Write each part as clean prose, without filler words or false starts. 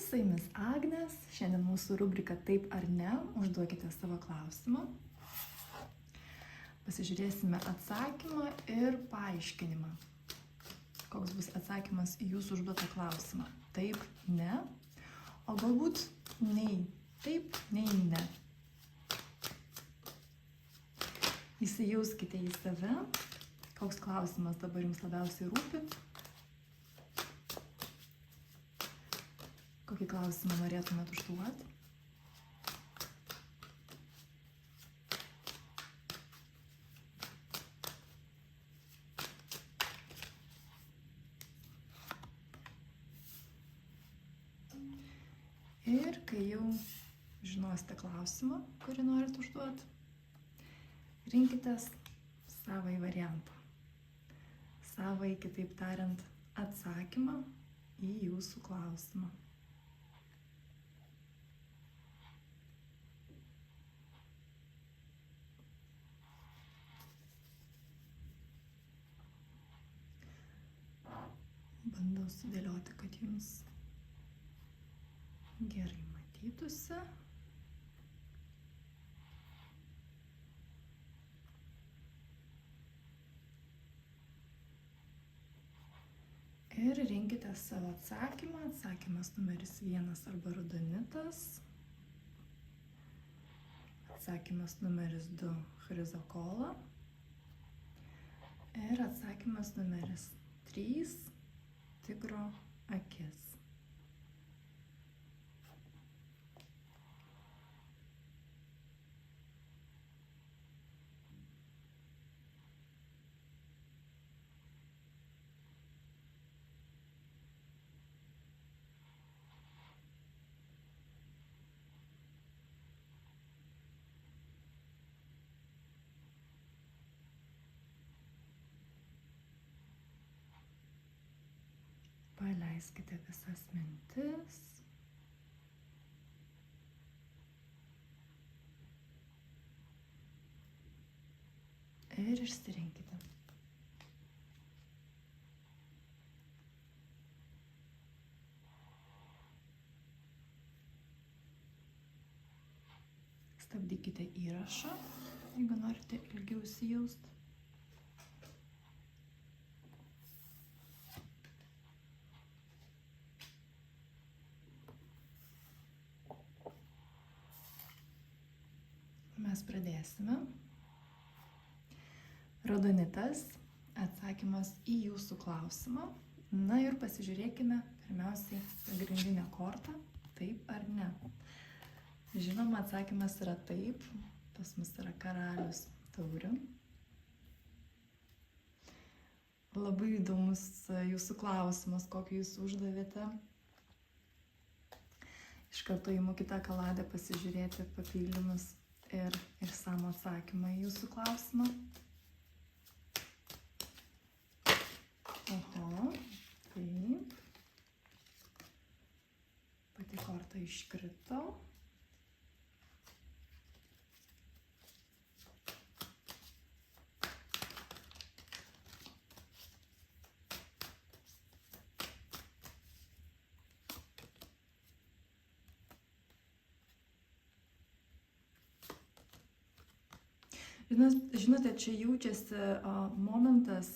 su jumis Agnės. Šiandien mūsų rubrika Taip ar ne, užduokite savo klausimą. Pasižiūrėsime atsakymą ir paaiškinimą. Koks bus atsakymas į jūsų užduotą klausimą? Taip, ne, o galbūt nei taip, nei ne. Įsijauskite į save, koks klausimas dabar jums labiausiai rūpi. Kokį klausimą norėtumėt užduoti? Ir kai jau žinosite klausimą, kurį norit užduoti, rinkitės savąjį variantą. Savąjį, kitaip tariant, atsakymą į jūsų klausimą. Bandau sudėlioti, kad jums gerai matytųsi. Ir rinkite savo atsakymą. Atsakymas numeris 1 arba radonitas. Atsakymas numeris 2 chrizokola. Ir atsakymas numeris 3 tigro akis. Paleiskite visas mintis. Ir išsirinkite. Stabdykite įrašą, jeigu norite ilgiau įsijausti. Mes pradėsime. Radonitas, atsakymas į jūsų klausimą. Na ir pasižiūrėkime pirmiausiai pagrindinę kortą, taip ar ne. Žinoma, atsakymas yra taip, pas mus yra karalius taurių. Labai įdomus jūsų klausimas, kokį jūs uždavėte. Iš karto įimu kitą kaladę pasižiūrėti papildymus ir išsamų atsakymą į jūsų klausimą. Oho, taip. Pati korta iškrito. Žinote, čia jaučiasi momentas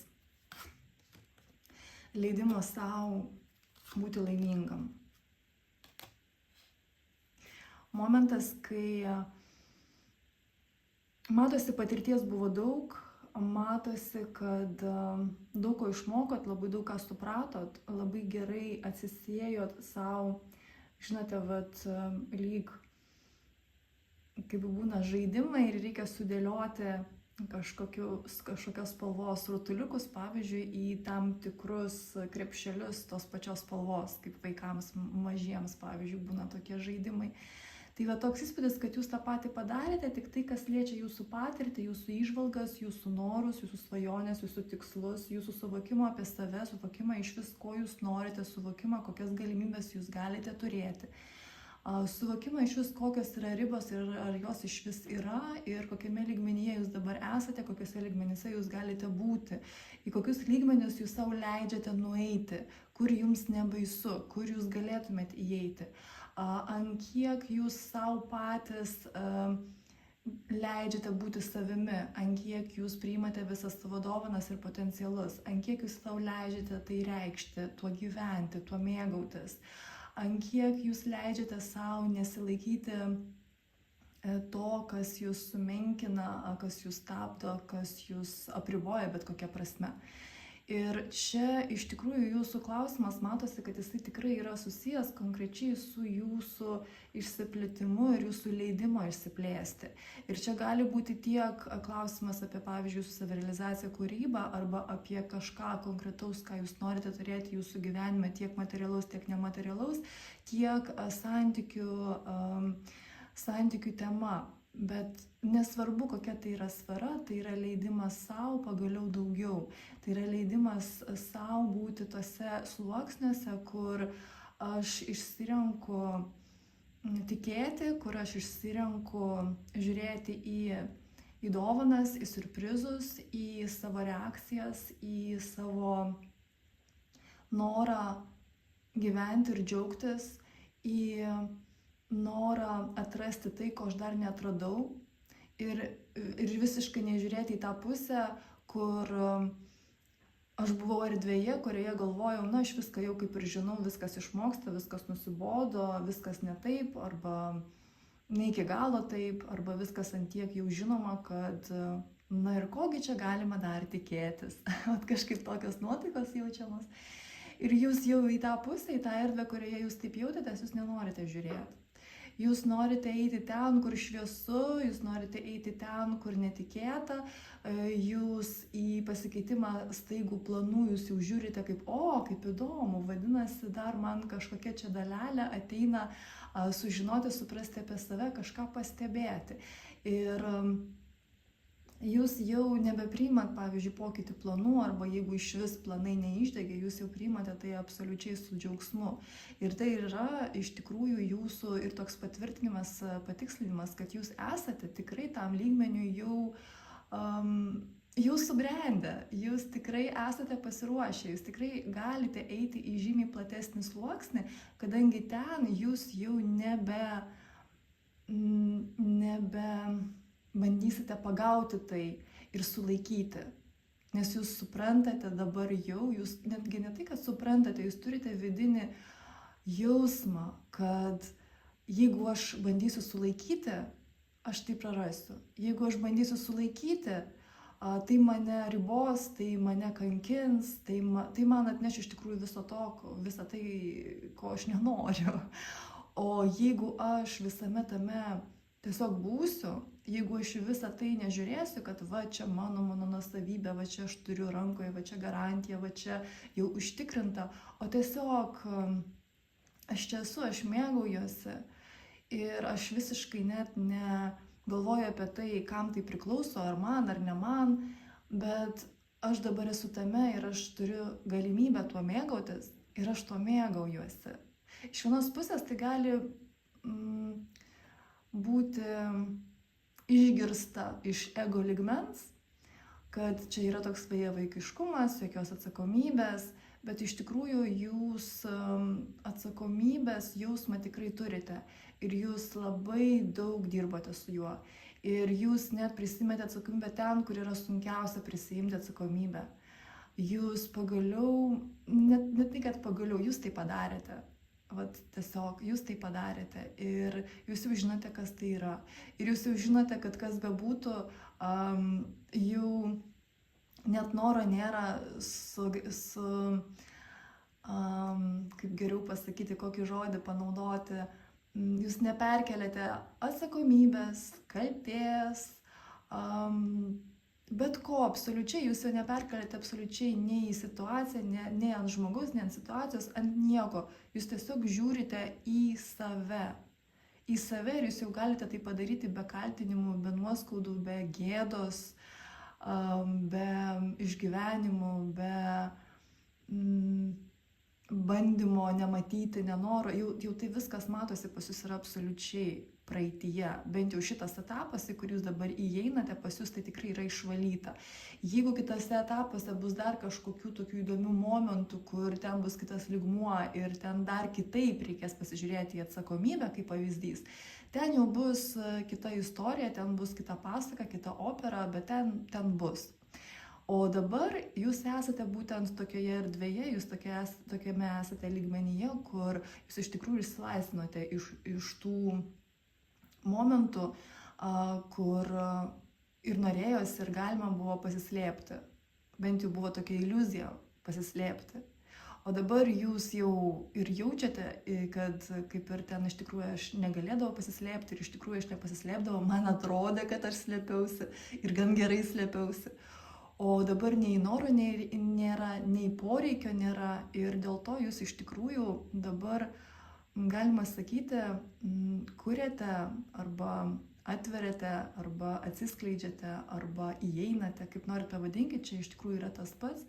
leidimo savo būti laimingam. Momentas, kai matosi, patirties buvo daug, matosi, kad daug ko išmokot, labai daug ką supratot, labai gerai atsisiejot savo, žinote, lyg kaip būna žaidimai ir reikia sudėlioti kažkokios spalvos rutuliukus, pavyzdžiui, į tam tikrus krepšelius tos pačios spalvos, kaip vaikams mažiems, pavyzdžiui, būna tokie žaidimai. Tai va toks įspūdis, kad jūs tą patį padarėte, tik tai, kas liečia jūsų patirtį, jūsų įžvalgas, jūsų norus, jūsų svajonės, jūsų tikslus, jūsų suvokimą apie save, suvokimą iš vis, ko jūs norite, suvokimą, kokias galimybės jūs galite turėti. suvokimą iš vis, kokios yra ribos ir ar jos iš vis yra ir kokiame lygmenyje jūs dabar esate, kokiuose lygmenyse jūs galite būti, į kokius lygmenius jūs savo leidžiate nueiti, kur jums nebaisu, kur jūs galėtumėt įeiti, ant kiek jūs savo patys leidžiate būti savimi, ant kiek jūs priimate visas savo dovanas ir potencialus, ant kiek jūs savo leidžiate tai reikšti, tuo gyventi, tuo mėgautis, ant kiek jūs leidžiate savo nesilaikyti to, kas jūs sumenkina, kas jūs stabdo, kas jūs apriboja bet kokia prasme. Ir čia iš tikrųjų jūsų klausimas matosi, kad jisai tikrai yra susijęs konkrečiai su jūsų išsiplėtimu ir jūsų leidimo išsiplėsti. Ir čia gali būti tiek klausimas apie, pavyzdžiui, jūsų savirealizaciją, kūrybą arba apie kažką konkretaus, ką jūs norite turėti jūsų gyvenime, tiek materialaus, tiek nematerialaus, tiek santykių tema. Bet nesvarbu, kokia tai yra sfera, tai yra leidimas savo pagaliau daugiau. Tai yra leidimas savo būti tose sluoksniuose, kur aš išsirenku tikėti, kur aš išsirenku žiūrėti į dovanas, į surprizus, į savo reakcijas, į savo norą gyventi ir džiaugtis, į norą atrasti tai, ko aš dar neatradau ir visiškai nežiūrėti į tą pusę, kur aš buvau erdvėje, kurioje galvojau, na, aš viską jau kaip ir žinau, viskas išmoksta, viskas nusibodo, viskas ne taip, arba ne iki galo taip, arba viskas ant tiek jau žinoma, kad na ir kogi čia galima dar tikėtis. Kažkaip tokios nuotaikos jaučiamos. Ir jūs jau į tą pusę, į tą erdvę, kurioje jūs taip jautėtės, jūs nenorite žiūrėti. Jūs norite eiti ten, kur šviesu, jūs norite eiti ten, kur netikėta, jūs į pasikeitimą staigų planų jūs jau žiūrite kaip, kaip įdomu, vadinasi, dar man kažkokia čia dalelė ateina sužinoti, suprasti apie save, kažką pastebėti. Ir jūs jau nebepriimat, pavyzdžiui, pokytį planų, arba jeigu iš vis planai neišdegė, jūs jau priimate tai absoliučiai su džiaugsmu. Ir tai yra iš tikrųjų jūsų ir toks patvirtinimas, patikslinimas, kad jūs esate tikrai tam lygmeniu jau subrendę, jūs tikrai esate pasiruošę, jūs tikrai galite eiti į žymiai platesnį sluoksnį, kadangi ten jūs jau nebe bandysite pagauti tai ir sulaikyti. Nes jūs suprantate dabar jau, jūs netgi ne tai, kad suprantate, jūs turite vidinį jausmą, kad jeigu aš bandysiu sulaikyti, aš tai prarasiu. Jeigu aš bandysiu sulaikyti, tai mane ribos, tai mane kankins, tai man atneš iš tikrųjų visą tai, ko aš nenoriu. O jeigu aš visame tame tiesiog būsiu, jeigu aš visą tai nežiūrėsiu, kad va čia mano nuosavybė, va čia aš turiu rankoje, va čia garantija, va čia jau užtikrinta, o tiesiog aš čia esu, aš mėgaujuosi ir aš visiškai net negalvoju apie tai, kam tai priklauso, ar man, ar ne man, bet aš dabar esu tame ir aš turiu galimybę tuo mėgautis ir aš tuo mėgaujuosi. Iš vienos pusės tai gali būti išgirsta iš ego lygmens, kad čia yra toks vaikiškumas, jokios atsakomybės, bet iš tikrųjų jūs atsakomybės jausmą tikrai turite ir jūs labai daug dirbote su juo. Ir jūs net prisimėte atsakomybę ten, kur yra sunkiausia prisiimti atsakomybę. Jūs pagaliau, net tai, kad pagaliau jūs tai padarėte. Vat tiesiog jūs tai padarėte ir jūs jau žinote, kas tai yra. Ir jūs jau žinote, kad kas bebūtų, jau net noro nėra kaip geriau pasakyti, kokį žodį panaudoti, jūs neperkeliate atsakomybės, kaltės, bet ko absoliučiai, jūs jau neperkeliate absoliučiai nei į situaciją, nei ant žmogus, nei ant situacijos, ant nieko. Jūs tiesiog žiūrite į save. Į save ir jūs jau galite tai padaryti be kaltinimų, be nuoskaudų, be gėdos, be išgyvenimų, bandymo nematyti, nenoro, jau tai viskas matosi pas jūs yra absoliučiai praeityje. Bent jau šitas etapas, į kurį jūs dabar įeinate, pas jūs tai tikrai yra išvalyta. Jeigu kitose etapuose bus dar kažkokių tokių įdomių momentų, kur ten bus kitas lygmuo ir ten dar kitaip reikės pasižiūrėti į atsakomybę, kaip pavyzdys, ten jau bus kita istorija, ten bus kita pasaka, kita opera, bet ten bus. O dabar jūs esate būtent tokioje erdvėje, jūs tokiame esate lygmenyje, kur jūs iš tikrųjų išsilaisvinote iš tų momentų, kur ir norėjosi, ir galima buvo pasislėpti. Bent jau buvo tokia iliuzija pasislėpti. O dabar jūs jau ir jaučiate, kad kaip ir ten iš tikrųjų aš negalėdavau pasislėpti ir iš tikrųjų aš nepasislėpdavau, man atrodė, kad aš slėpiausi ir gan gerai slėpiausi. O dabar nei noro nėra, nei poreikio nėra ir dėl to jūs iš tikrųjų dabar, galima sakyti, kuriate arba atveriate, arba atsiskleidžiate, arba įeinate, kaip norite pavadinkite, čia iš tikrųjų yra tas pats,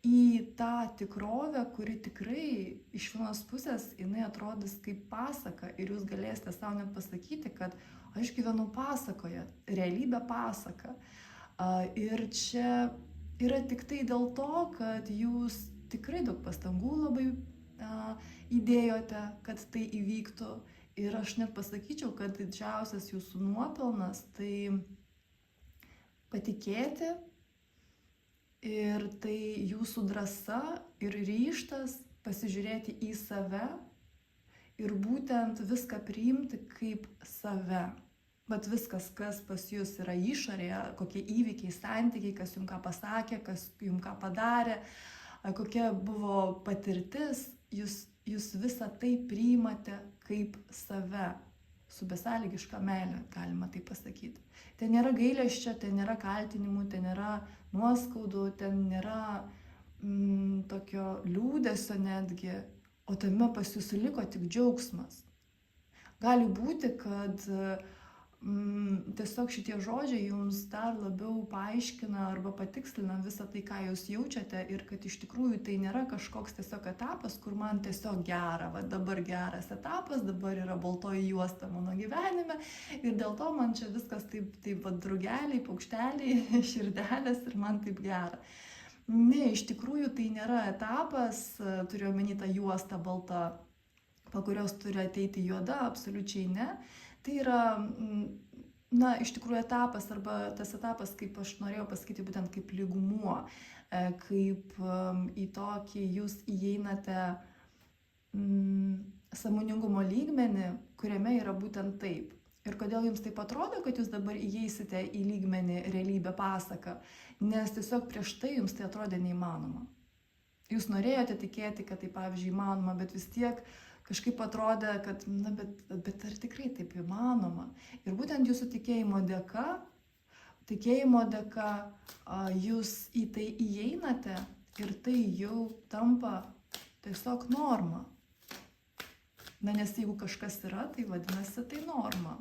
į tą tikrovę, kuri tikrai iš vienos pusės jinai atrodys kaip pasaka ir jūs galėsite savo net pasakyti, kad aš gyvenu pasakoje, realybė pasaka. Ir čia yra tik tai dėl to, kad jūs tikrai daug pastangų labai įdėjote, kad tai įvyktų. Ir aš net pasakyčiau, kad didžiausias jūsų nuopelnas tai patikėti ir tai jūsų drąsa ir ryžtas pasižiūrėti į save ir būtent viską priimti kaip save. Bet viskas, kas pas jūs yra išorėje, kokie įvykiai, santykiai, kas jums ką pasakė, kas jums ką padarė, kokia buvo patirtis, jūs visą tai priimate kaip save, su besąlygiška meile, galima tai pasakyti. Ten nėra gailesčio, ten nėra kaltinimų, ten nėra nuoskaudų, ten nėra tokio liūdesio netgi, o tame pas jūs liko tik džiaugsmas. Gali būti, kad tiesiog šitie žodžiai jums dar labiau paaiškina arba patikslina visą tai, ką jūs jaučiate ir kad iš tikrųjų tai nėra kažkoks tiesiog etapas, kur man tiesiog gera, va dabar geras etapas, dabar yra baltoji juosta mano gyvenime ir dėl to man čia viskas taip va drugeliai, paukšteliai, širdelės ir man taip gera. Ne, iš tikrųjų tai nėra etapas, turiu omeny tą juostą baltą, po kurios turi ateiti juoda, absoliučiai ne. Tai yra, iš tikrųjų etapas arba tas etapas, kaip aš norėjau pasakyti, būtent kaip lygmuo, kaip į tokį jūs įeinate sąmoningumo lygmenį, kuriame yra būtent taip. Ir kodėl jums taip atrodo, kad jūs dabar įeisite į lygmenį realybę pasaką, nes tiesiog prieš tai jums tai atrodė neįmanoma. Jūs norėjote tikėti, kad tai pavyzdžiui įmanoma, bet vis tiek kažkaip atrodė, kad, bet ar tikrai taip įmanoma. Ir būtent jūsų tikėjimo dėka jūs į tai įeinate ir tai jau tampa tiesiog norma. Nes jeigu kažkas yra, tai vadinasi tai norma.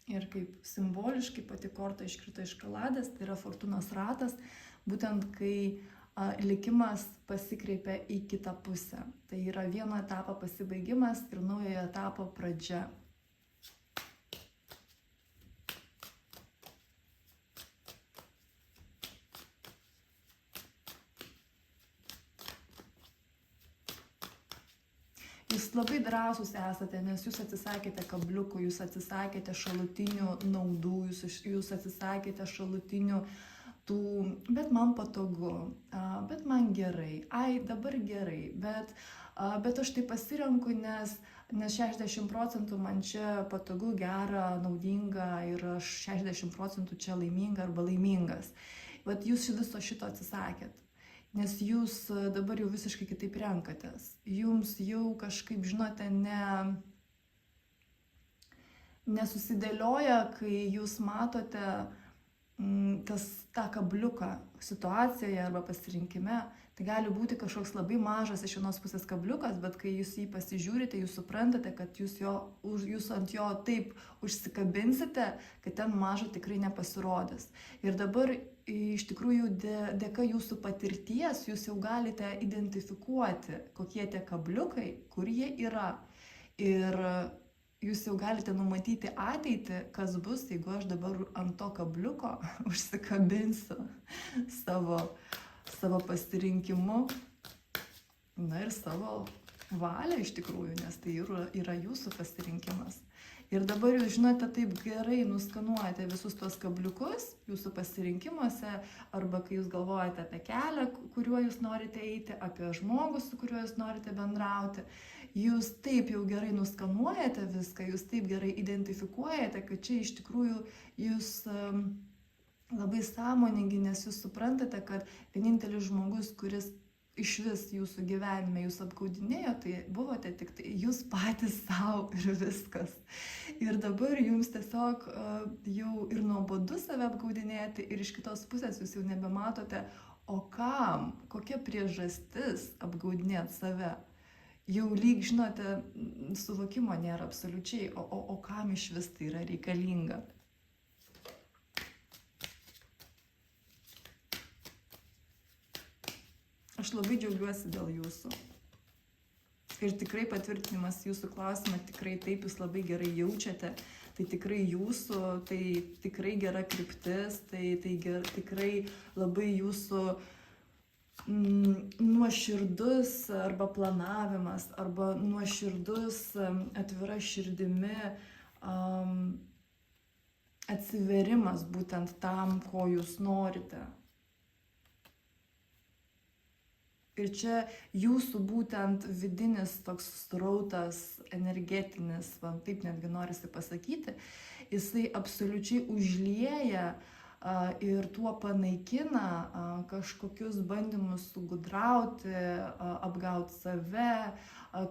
Ir kaip simboliškai pati korta iškrito iš kaladės, tai yra fortūnos ratas, būtent kai likimas pasikreipia į kitą pusę. Tai yra vieno etapo pasibaigimas ir naujojo etapo pradžia. Jūs labai drąsūs esate, nes jūs atsisakėte kabliukų, jūs atsisakėte šalutinių naudų, jūs atsisakėte šalutinių bet man patogu, bet man gerai, dabar gerai, bet aš tai pasirenku, nes 60% man čia patogu, gera, naudinga ir aš 60% čia laiminga arba laimingas. Bet jūs viso šito atsisakėt, nes jūs dabar jau visiškai kitaip renkatės. Jums jau kažkaip, žinote, nesusidėlioja, kai jūs matote tą kabliuką situacijoje arba pasirinkime, Tai gali būti kažkoks labai mažas iš vienos pusės kabliukas, bet kai jūs jį pasižiūrite, jūs suprantate, kad jūs ant jo taip užsikabinsite, kad ten mažo tikrai nepasirodys. Ir dabar iš tikrųjų dėka jūsų patirties jūs jau galite identifikuoti, kokie tie kabliukai, kur jie yra. Ir jūs jau galite numatyti ateitį, kas bus, jeigu aš dabar ant to kabliuko užsikabinsiu savo pasirinkimu, na ir savo valią iš tikrųjų, nes tai yra jūsų pasirinkimas. Ir dabar jūs žinote, taip gerai nuskanuojate visus tos kabliukus jūsų pasirinkimuose, arba kai jūs galvojate apie kelią, kuriuo jūs norite eiti, apie žmogų, su kuriuo jūs norite bendrauti. Jūs taip jau gerai nuskanuojate viską, jūs taip gerai identifikuojate, kad čia iš tikrųjų jūs labai sąmoningi, nes jūs suprantate, kad vienintelis žmogus, kuris iš vis jūsų gyvenime jūs apgaudinėjo, tai buvote tik tai jūs patys savo ir viskas. Ir dabar jums tiesiog jau ir nuobodu save apgaudinėti, ir iš kitos pusės jūs jau nebematote, o kam, kokia priežastis apgaudinėti save. Jau lyg, žinote, suvokimo nėra absoliučiai, o kam iš vis tai yra reikalinga. Aš labai džiaugiuosi dėl jūsų. Ir tikrai patvirtinimas jūsų klausimą, tikrai taip, jūs labai gerai jaučiate. Tai tikrai jūsų, tai tikrai gera kryptis, tai tikrai labai jūsų nuoširdus arba planavimas, arba nuoširdus atvira širdimi atsiverimas būtent tam, ko jūs norite. Ir čia jūsų būtent vidinis toks srautas, energetinis, man taip netgi norisi pasakyti, jisai absoliučiai užlieja ir tuo panaikina kažkokius bandymus sugudrauti, apgauti save,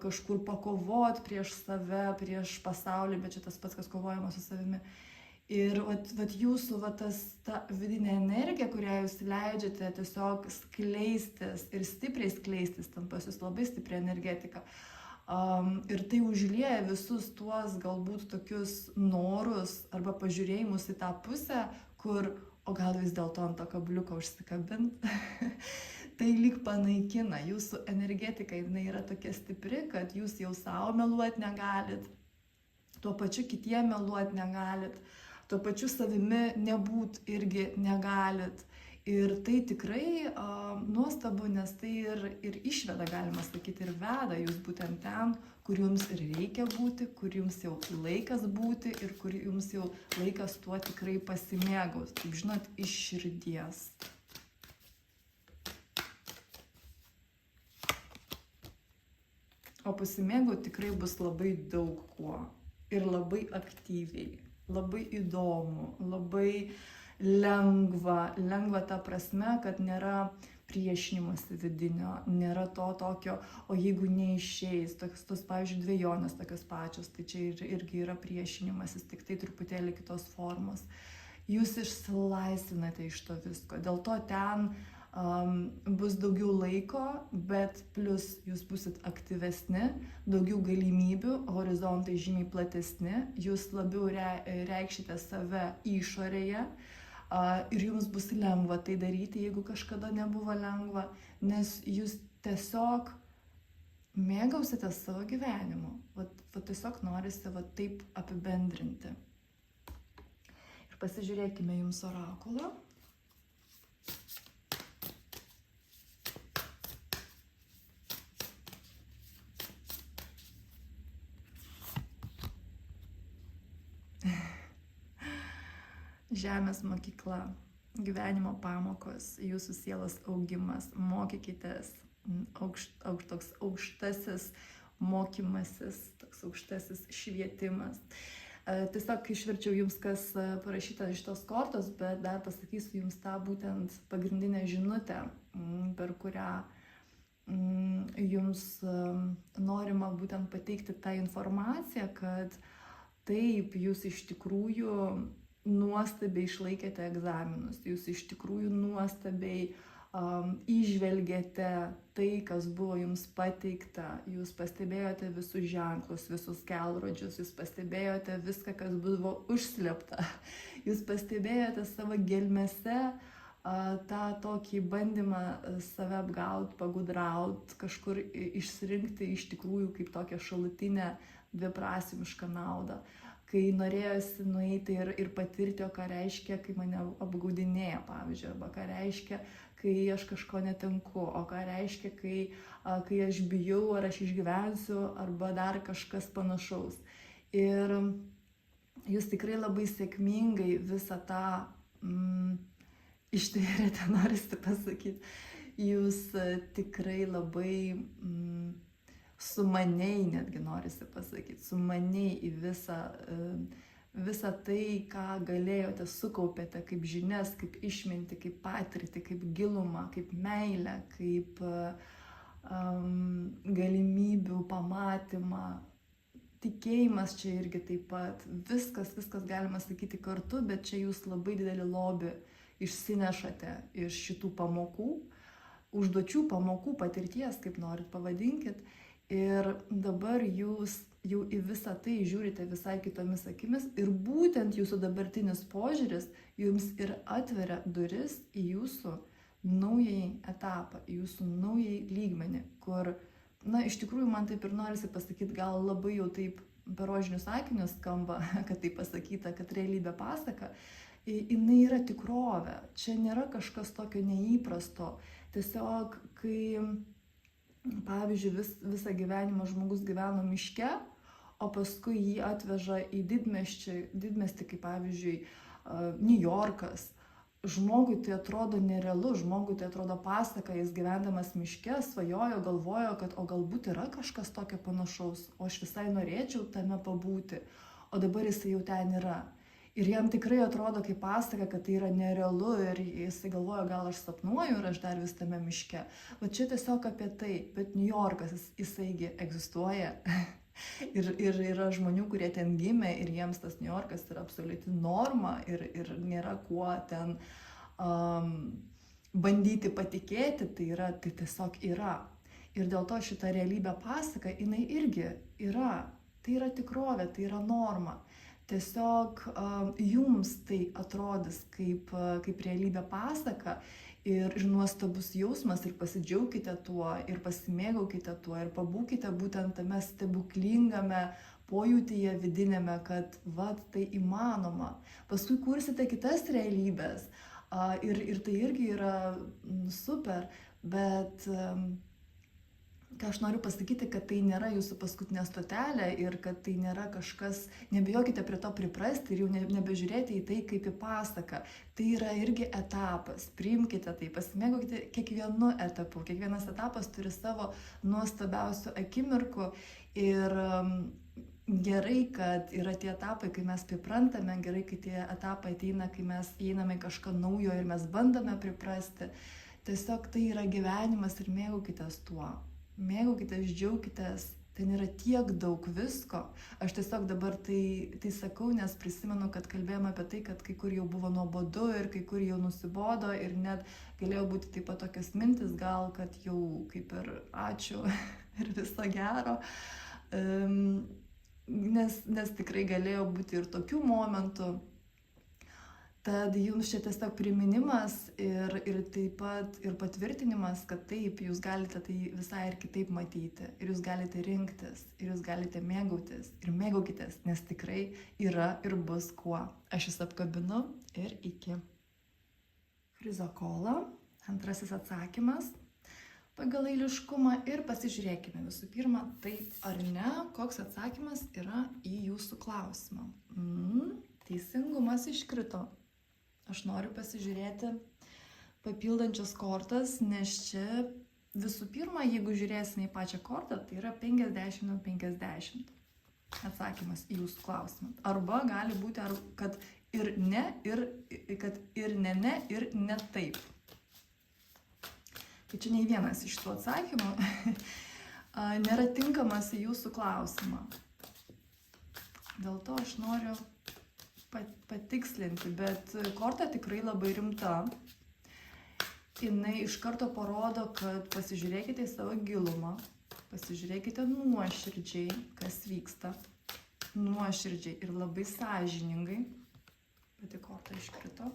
kažkur pakovoti prieš save, prieš pasaulį, bet čia tas pats, kas kovojama su savimi. Ir vat jūsų ta vidinė energija, kurią jūs leidžiate tiesiog skleistis ir stipriai skleistis, tam pas jūs labai stipri energetika. Ir tai užlieja visus tuos galbūt tokius norus arba pažiūrėjimus į tą pusę, kur, o gal vis dėlto ant to kabliuko užsikabint. Tai lyg panaikina. Jūsų energetika, jinai yra tokia stipri, kad jūs jau savo meluoti negalit, tuo pačiu kitiem meluoti negalit. Tuo pačiu savimi nebūt irgi negalit. Ir tai tikrai nuostabu, nes tai ir išveda, galima sakyti, ir veda jūs būtent ten, kur jums ir reikia būti, kur jums jau laikas būti ir kur jums jau laikas tuo tikrai pasimėgaus. Taip žinot, iš širdies. O pasimėgauti tikrai bus labai daug kuo ir labai aktyviai. Labai įdomu, labai lengva ta prasme, kad nėra priešinimuose vidinio, nėra to tokio, o jeigu neišeis, tos, pavyzdžiui, dvejonės tokios pačios, tai čia irgi yra priešinimasis, tik tai truputėlį kitos formos. Jūs išsilaisvinate iš to visko, dėl to ten bus daugiau laiko, bet plus jūs busit aktyvesni, daugiau galimybių, horizontai žymiai platesni, jūs labiau reikšite save išorėje ir jums bus lengva tai daryti, jeigu kažkada nebuvo lengva, nes jūs tiesiog mėgausite savo gyvenimu. Va tiesiog norisi va taip apibendrinti. Ir pasižiūrėkime jums orakulą. Žemės mokykla, gyvenimo pamokos, jūsų sielos augimas, mokykitės, toks aukštasis mokymasis, toks aukštasis švietimas. Tiesiog išverčiau jums, kas parašyta iš tos kortos, bet dar pasakysiu jums tą būtent pagrindinę žinutę, per kurią jums norima būtent pateikti tą informaciją, kad taip, jūs iš tikrųjų nuostabiai išlaikėte egzaminus, jūs iš tikrųjų nuostabiai įžvelgėte tai, kas buvo jums pateikta, jūs pastebėjote visus ženklus, visus kelrodžius, jūs pastebėjote viską, kas buvo užslėpta, jūs pastebėjote savo gelmėse tą tokį bandymą save apgaut, pagudraut, kažkur išsirinkti iš tikrųjų kaip tokią šalutinę dviprasmišką naudą, kai norėjosi nueiti ir patirti, o ką reiškia, kai mane apgaudinėja, pavyzdžiui, arba ką reiškia, kai aš kažko netenku, o ką reiškia, kai aš bijau, ar aš išgyvensiu, arba dar kažkas panašaus. Ir jūs tikrai labai sėkmingai visą tą ištvėrėte, norisi pasakyti. Jūs tikrai labai sumaniai, netgi norisi pasakyti, sumaniai į visą tai, ką galėjote, sukaupėte kaip žinias, kaip išmintį, kaip patirtį, kaip gilumą, kaip meilę, kaip galimybių pamatymą, tikėjimas čia irgi taip pat, viskas galima sakyti kartu, bet čia jūs labai didelį lobį išsinešate iš šitų pamokų, užduočių, pamokų, patirties, kaip norit pavadinkit. Ir dabar jūs jau į visą tai žiūrite visai kitomis akimis ir būtent jūsų dabartinis požiūris jums ir atveria duris į jūsų naująjį etapą, į jūsų naująjį lygmenį, kur, na, iš tikrųjų man taip ir norisi pasakyti, gal labai jau taip per rožinius sakinius skamba, kad tai pasakyta, kad realybė pasaka, jinai yra tikrovė, čia nėra kažkas tokio neįprasto, tiesiog kai pavyzdžiui, visą gyvenimą žmogus gyveno miške, o paskui jį atveža į didmiestį, kaip pavyzdžiui, New Yorkas. Žmogui tai atrodo nerealu, žmogui tai atrodo pasaka, jis gyvendamas miške svajojo, galvojo, kad o galbūt yra kažkas tokio panašaus, o aš visai norėčiau tame pabūti, o dabar jisai jau ten yra. Ir jam tikrai atrodo kaip pasaka, kad tai yra nerealu ir jisai galvoja, gal aš sapnuoju ir aš dar vis tame miške. Va čia tiesiog apie tai, bet New Yorkas jisaigi egzistuoja. ir yra žmonių, kurie ten gimė ir jiems tas New Yorkas yra absoliuti norma ir nėra kuo ten bandyti patikėti, tai tiesiog yra. Ir dėl to šita realybė pasaka, jinai irgi yra. Tai yra tikrovė, tai yra norma. Tiesiog jums tai atrodys kaip realybė pasaka ir nuostabus jausmas ir pasidžiaukite tuo ir pasimėgaukite tuo ir pabūkite būtent tame stebuklingame pojūtyje vidinėme, kad vat tai įmanoma. Paskui kursite kitas realybės ir tai irgi yra super, bet ką aš noriu pasakyti, kad tai nėra jūsų paskutinė stotelė ir kad tai nėra kažkas, nebijokite prie to priprasti ir jau nebežiūrėti į tai kaip į pasaką. Tai yra irgi etapas, priimkite tai, pasimėgaukite kiekvienu etapu. Kiekvienas etapas turi savo nuostabiausių akimirkų ir gerai, kad yra tie etapai, kai mes priprantame, gerai, kai tie etapai ateina, kai mes einame į kažką naujo ir mes bandome priprasti. Tiesiog tai yra gyvenimas ir mėgaukitės tuo. Mėgaukitės, džiaukitės, ten yra tiek daug visko. Aš tiesiog dabar tai sakau, nes prisimenu, kad kalbėjome apie tai, kad kai kur jau buvo nuobodu ir kai kur jau nusibodo ir net galėjo būti taip pat tokios mintis, gal kad jau kaip ir ačiū ir viso gero. Nes tikrai galėjo būti ir tokių momentų. Tad jums čia tiesiog priminimas ir taip pat ir patvirtinimas, kad taip, jūs galite tai visai ir kitaip matyti. Ir jūs galite rinktis, ir jūs galite mėgautis, ir mėgaukitės, nes tikrai yra ir bus kuo. Aš jūs apkabinu ir iki. Chryzokola, antrasis atsakymas. Pagal eiliškumą ir pasižiūrėkime visų pirma, taip ar ne, koks atsakymas yra į jūsų klausimą. Teisingumas iškrito. Aš noriu pasižiūrėti papildančias kortas, nes čia visų pirma, jeigu žiūrėsime į pačią kortą, tai yra 50/50 atsakymas į jūsų klausimą. Arba gali būti, kad ir ne, kad ir ne, ir ne taip. Tai čia nei vienas iš tų atsakymų nėra tinkamas į jūsų klausimą. Dėl to aš noriu patikslinti, bet korta tikrai labai rimta. jinai iš karto parodo, kad pasižiūrėkite į savo gilumą, pasižiūrėkite nuoširdžiai, kas vyksta, nuoširdžiai ir labai sąžiningai. Pati korta iškrito.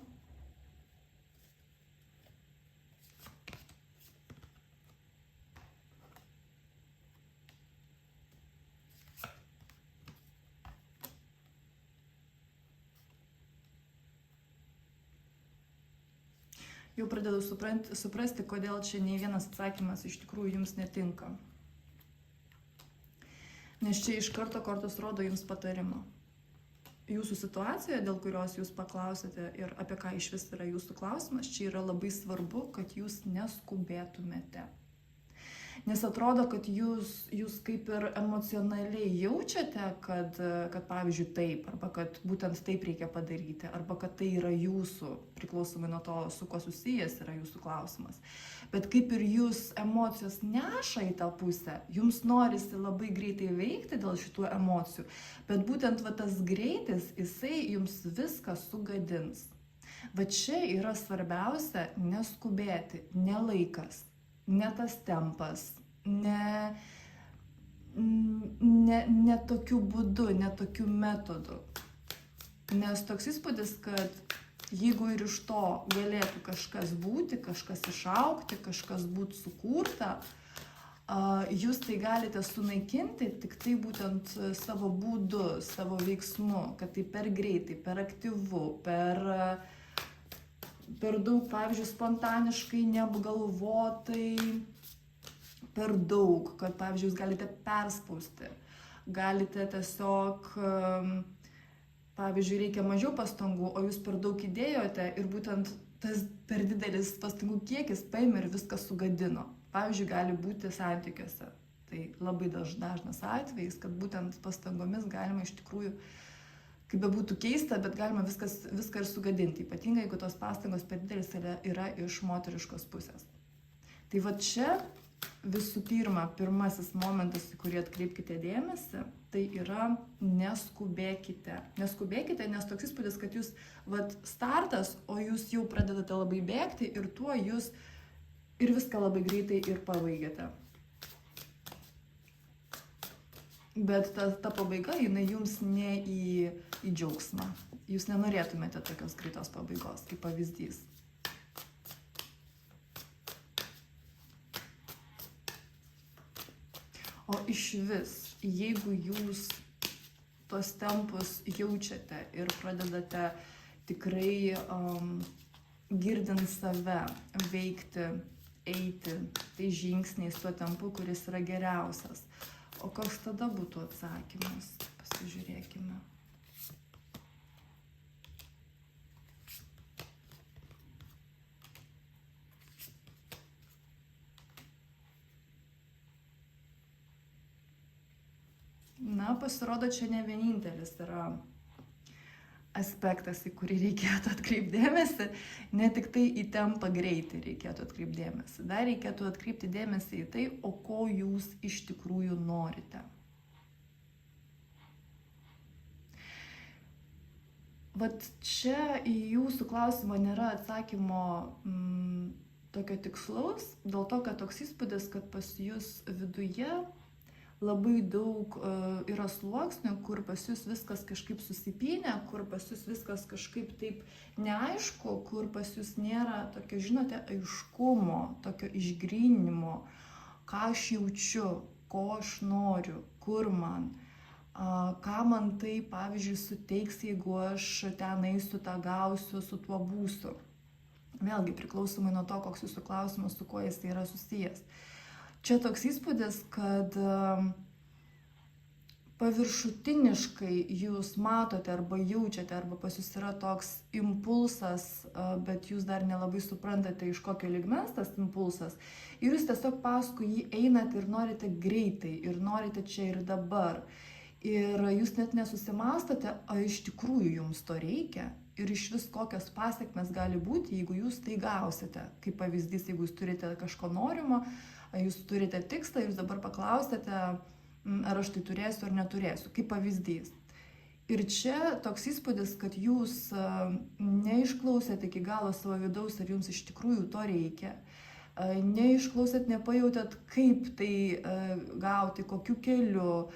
Jau pradedu suprasti, kodėl čia nei vienas atsakymas iš tikrųjų jums netinka. Nes čia iš karto kortos rodo jums patarimą. Jūsų situacija, dėl kurios jūs paklausėte ir apie ką iš vis yra jūsų klausimas, čia yra labai svarbu, kad jūs neskubėtumėte. Nes atrodo, kad jūs kaip ir emocionaliai jaučiate, kad pavyzdžiui taip, arba kad būtent taip reikia padaryti, arba kad tai yra jūsų, priklausomai nuo to, su kuo susijęs yra jūsų klausimas. Bet kaip ir jūs emocijos neša į tą pusę, jums norisi labai greitai veikti dėl šitų emocijų, bet būtent tas greitis, jisai jums viską sugadins. Va čia yra svarbiausia neskubėti, ne laikas. Ne tas tempas, ne tokiu būdu, ne tokiu metodu. Nes toks įspūdis, kad jeigu ir iš to galėtų kažkas būti, kažkas išaugti, kažkas būtų sukurta, jūs tai galite sunaikinti tik tai būtent savo būdu, savo veiksmu, kad tai per greitai, per aktyvu, per daug, pavyzdžiui, spontaniškai, neapgalvotai, per daug, kad, pavyzdžiui, jūs galite perspausti, galite tiesiog, pavyzdžiui, reikia mažiau pastangų, o jūs per daug įdėjote ir būtent tas per didelis pastangų kiekis paėmė ir viską sugadino. Pavyzdžiui, gali būti santykiuose. Tai labai dažnas atvejis, kad būtent pastangomis galima iš tikrųjų, kaip bebūtų keista, bet galima viską ir sugadinti, ypatingai jeigu tos pastangos per didelis yra iš moteriškos pusės. Tai va čia visų pirma, pirmasis momentas, į kurį atkreipkite dėmesį, tai yra neskubėkite. Neskubėkite, nes toks įspūdis, kad jūs startas, o jūs jau pradedate labai bėgti ir tuo jūs ir viską labai greitai ir pabaigiate. Bet ta pabaiga, jinai jums ne į džiaugsmą. Jūs nenorėtumėte tokios greitos pabaigos, kaip pavyzdys. O iš vis, jeigu jūs tos tempus jaučiate ir pradedate tikrai girdint save veikti, eiti, tai žingsniais tuo tempu, kuris yra geriausias. O koks tada būtų atsakymas? Pasižiūrėkime. Na, pasirodo, čia ne vienintelis yra aspektas, į kurį reikėtų atkreipti dėmesį, ne tik tai į tempą greitį reikėtų atkreipti dėmesį. Dar reikėtų atkreipti dėmesį į tai, o ko jūs iš tikrųjų norite. Vat čia į jūsų klausimą nėra atsakymo tokio tikslaus, dėl to, kad toks įspūdis, kad pas jūs viduje labai daug yra sluoksnių, kur pas jūs viskas kažkaip susipynė, kur pas jūs viskas kažkaip taip neaišku, kur pas jūs nėra tokio, žinote, aiškumo, tokio išgryninimo, ką aš jaučiu, ko aš noriu, kur man, ką man tai, pavyzdžiui, suteiks, jeigu aš ten eisiu, tą gausiu, su tuo būsiu. Vėlgi priklausomai nuo to, koks jūsų klausimas, su kuo jis yra susijęs. Čia toks įspūdis, kad paviršutiniškai jūs matote arba jaučiate, arba pas jūs yra toks impulsas, bet jūs dar nelabai suprantate, iš kokio lygmens tas impulsas. Ir jūs tiesiog paskui jį einate ir norite greitai, ir norite čia ir dabar. Ir jūs net nesusimastote, o iš tikrųjų jums to reikia. Ir iš vis kokios pasiekmes gali būti, jeigu jūs tai gausite. Kaip pavyzdys, jeigu jūs turite kažko norimo, jūs turite tikslą, jūs dabar paklausėte, ar aš tai turėsiu ar neturėsiu, kaip pavyzdys. Ir čia toks įspūdis, kad jūs neišklausėte iki galo savo vidaus, ar jums iš tikrųjų to reikia. Neišklausėt, nepajautėt, kaip tai gauti, kokiu keliu,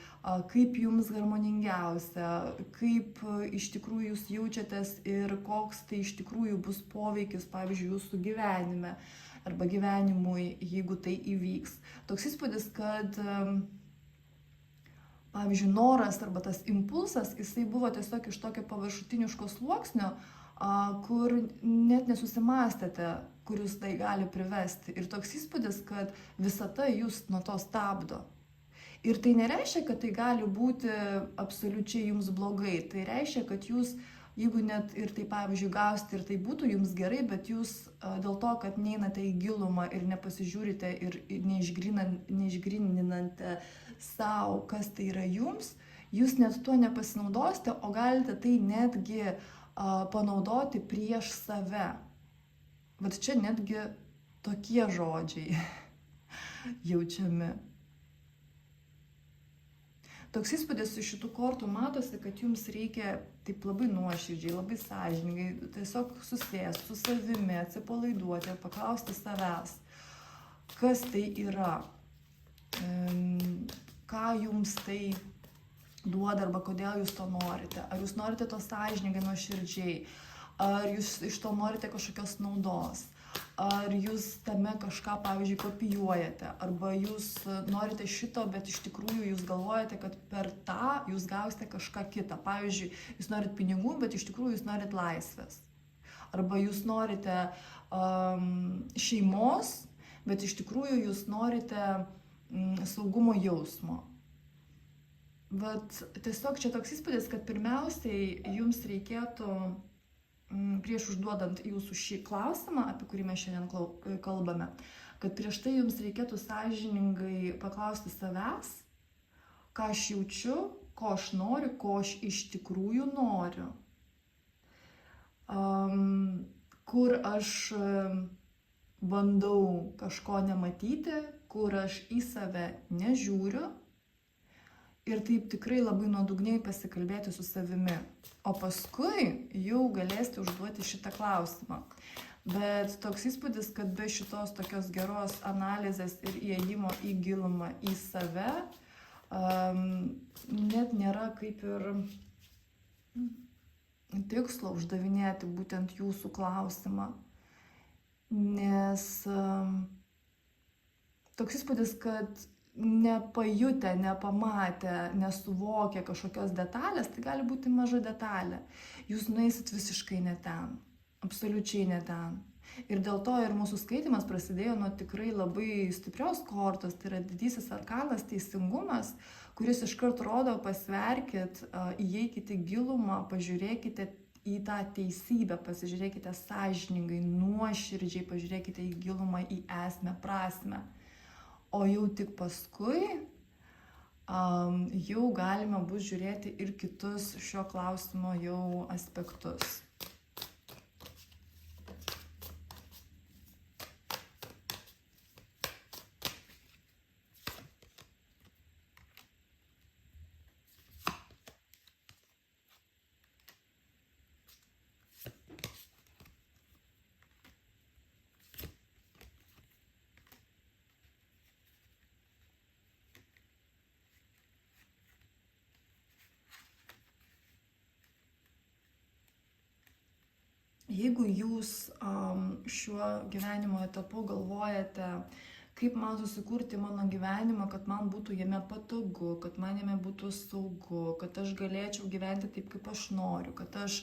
kaip jums harmoningiausia, kaip iš tikrųjų jūs jaučiatės ir koks tai iš tikrųjų bus poveikis, pavyzdžiui, jūsų gyvenime arba gyvenimui, jeigu tai įvyks. Toks įspūdis, kad pavyzdžiui, noras arba tas impulsas, jisai buvo tiesiog iš tokio paviršutiniško sluoksnio, kur net nesusimastėte, kur jūs tai gali privesti. Ir toks įspūdis, kad visata jūs nuo to stabdo. Ir tai nereiškia, kad tai gali būti absoliučiai jums blogai. Tai reiškia, kad jūs, jeigu net ir tai, pavyzdžiui, gausite ir tai būtų jums gerai, bet jūs dėl to, kad neinate į gilumą ir nepasižiūrite ir neišgryninate savo, kas tai yra jums, jūs net tuo nepasinaudosite, o galite tai netgi panaudoti prieš save. Vat čia netgi tokie žodžiai jaučiami. Toks įspūdis iš šitų kortų matosi, kad jums reikia taip labai nuoširdžiai, labai sąžiningai, tiesiog susėsti su savimi, atsipalaiduoti ir paklausti savęs, kas tai yra, ką jums tai duoda arba kodėl jūs to norite. Ar jūs norite to sąžiningai, nuoširdžiai, ar jūs iš to norite kažkokios naudos. Ar jūs tame kažką, pavyzdžiui, kopijuojate, arba jūs norite šito, bet iš tikrųjų jūs galvojate, kad per tą jūs gausite kažką kitą. Pavyzdžiui, jūs norit pinigų, bet iš tikrųjų jūs norit laisvės. Arba jūs norite šeimos, bet iš tikrųjų jūs norite saugumo jausmo. Bet tiesiog čia toks įspūdis, kad pirmiausiai jums reikėtų prieš užduodant jūsų šį klausimą, apie kurį mes šiandien kalbame, kad prieš tai jums reikėtų sąžiningai paklausti savęs, ką aš jaučiu, ko aš noriu, ko aš iš tikrųjų noriu. Kur aš bandau kažko nematyti, kur aš į save nežiūriu. Ir taip tikrai labai nuodugniai pasikalbėti su savimi. O paskui jau galėsite užduoti šitą klausimą. Bet toks įspūdis, kad be šitos tokios geros analizės ir įėjimo į gilumą į save, net nėra kaip ir tikslo uždavinėti būtent jūsų klausimą. Nes toks įspūdis, kad nepajutę, nepamatę, nesuvokę kažkokios detalės, tai gali būti maža detalė. Jūs nueisit visiškai ne ten, absoliučiai ne ten. Ir dėl to ir mūsų skaitimas prasidėjo nuo tikrai labai stiprios kortos, tai yra didysis arkanas teisingumas, kuris iškart rodo, pasverkit, įeikite į gilumą, pažiūrėkite į tą teisybę, pasižiūrėkite sąžiningai, nuoširdžiai, pažiūrėkite į gilumą, į esmę, prasmę. O jau tik paskui jau galima bus žiūrėti ir kitus šio klausimo jau aspektus. Jeigu jūs šiuo gyvenimo etapu galvojate, kaip man susikurti mano gyvenimą, kad man būtų jame patogu, kad man jame būtų saugu, kad aš galėčiau gyventi taip, kaip aš noriu, kad aš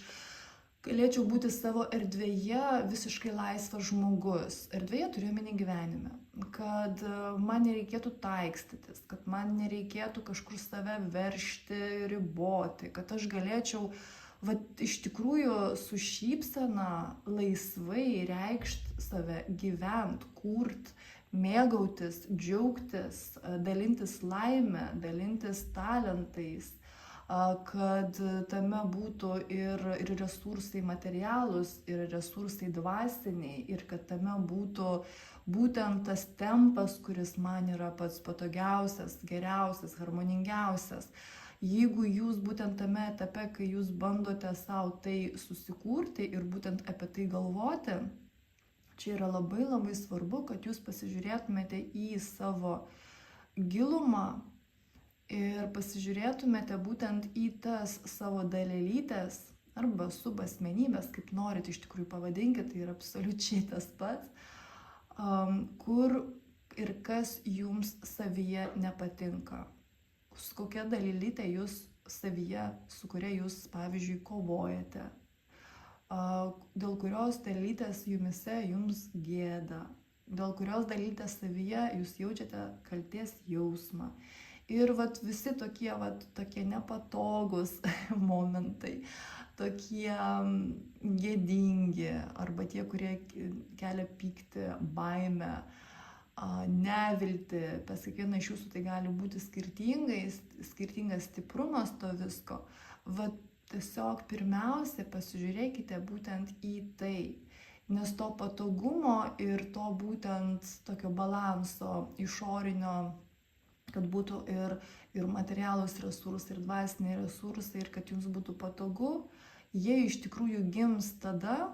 galėčiau būti savo erdvėje visiškai laisvas žmogus. Erdvėje turiu omeny gyvenime. Kad man nereikėtų taikstytis, kad man nereikėtų kažkur save veršti, riboti, kad aš galėčiau iš tikrųjų su šypsena laisvai reikšti save, gyvent, kurt, mėgautis, džiaugtis, dalintis laime, dalintis talentais, kad tame būtų ir resursai materialūs, ir resursai dvasiniai, ir kad tame būtų būtent tas tempas, kuris man yra pats patogiausias, geriausias, harmoningiausias. Jeigu jūs būtent tame etape, kai jūs bandote savo tai susikurti ir būtent apie tai galvoti, čia yra labai labai svarbu, kad jūs pasižiūrėtumėte į savo gilumą ir pasižiūrėtumėte būtent į tas savo dalelytes arba subasmenybės, kaip norit iš tikrųjų pavadinkite, tai yra absoliučiai tas pats, kur ir kas jums savyje nepatinka. Su kokia dalelytė jūs savyje, su kuria jūs, pavyzdžiui, kovojate, dėl kurios dalelytės jumise jums gėda, dėl kurios dalelytės savyje jūs jaučiate kaltės jausmą. Ir vat visi tokie nepatogus momentai, tokie gėdingi, arba tie, kurie kelia pyktį, baimę, neviltį, pas kiekvieną iš jūsų tai gali būti skirtingas stiprumas to visko. Vat tiesiog pirmiausia pasižiūrėkite būtent į tai, nes to patogumo ir to būtent tokio balanso išorinio, kad būtų ir materialūs resursai, ir dvasiniai resursai, ir kad jums būtų patogu, jie iš tikrųjų gims tada,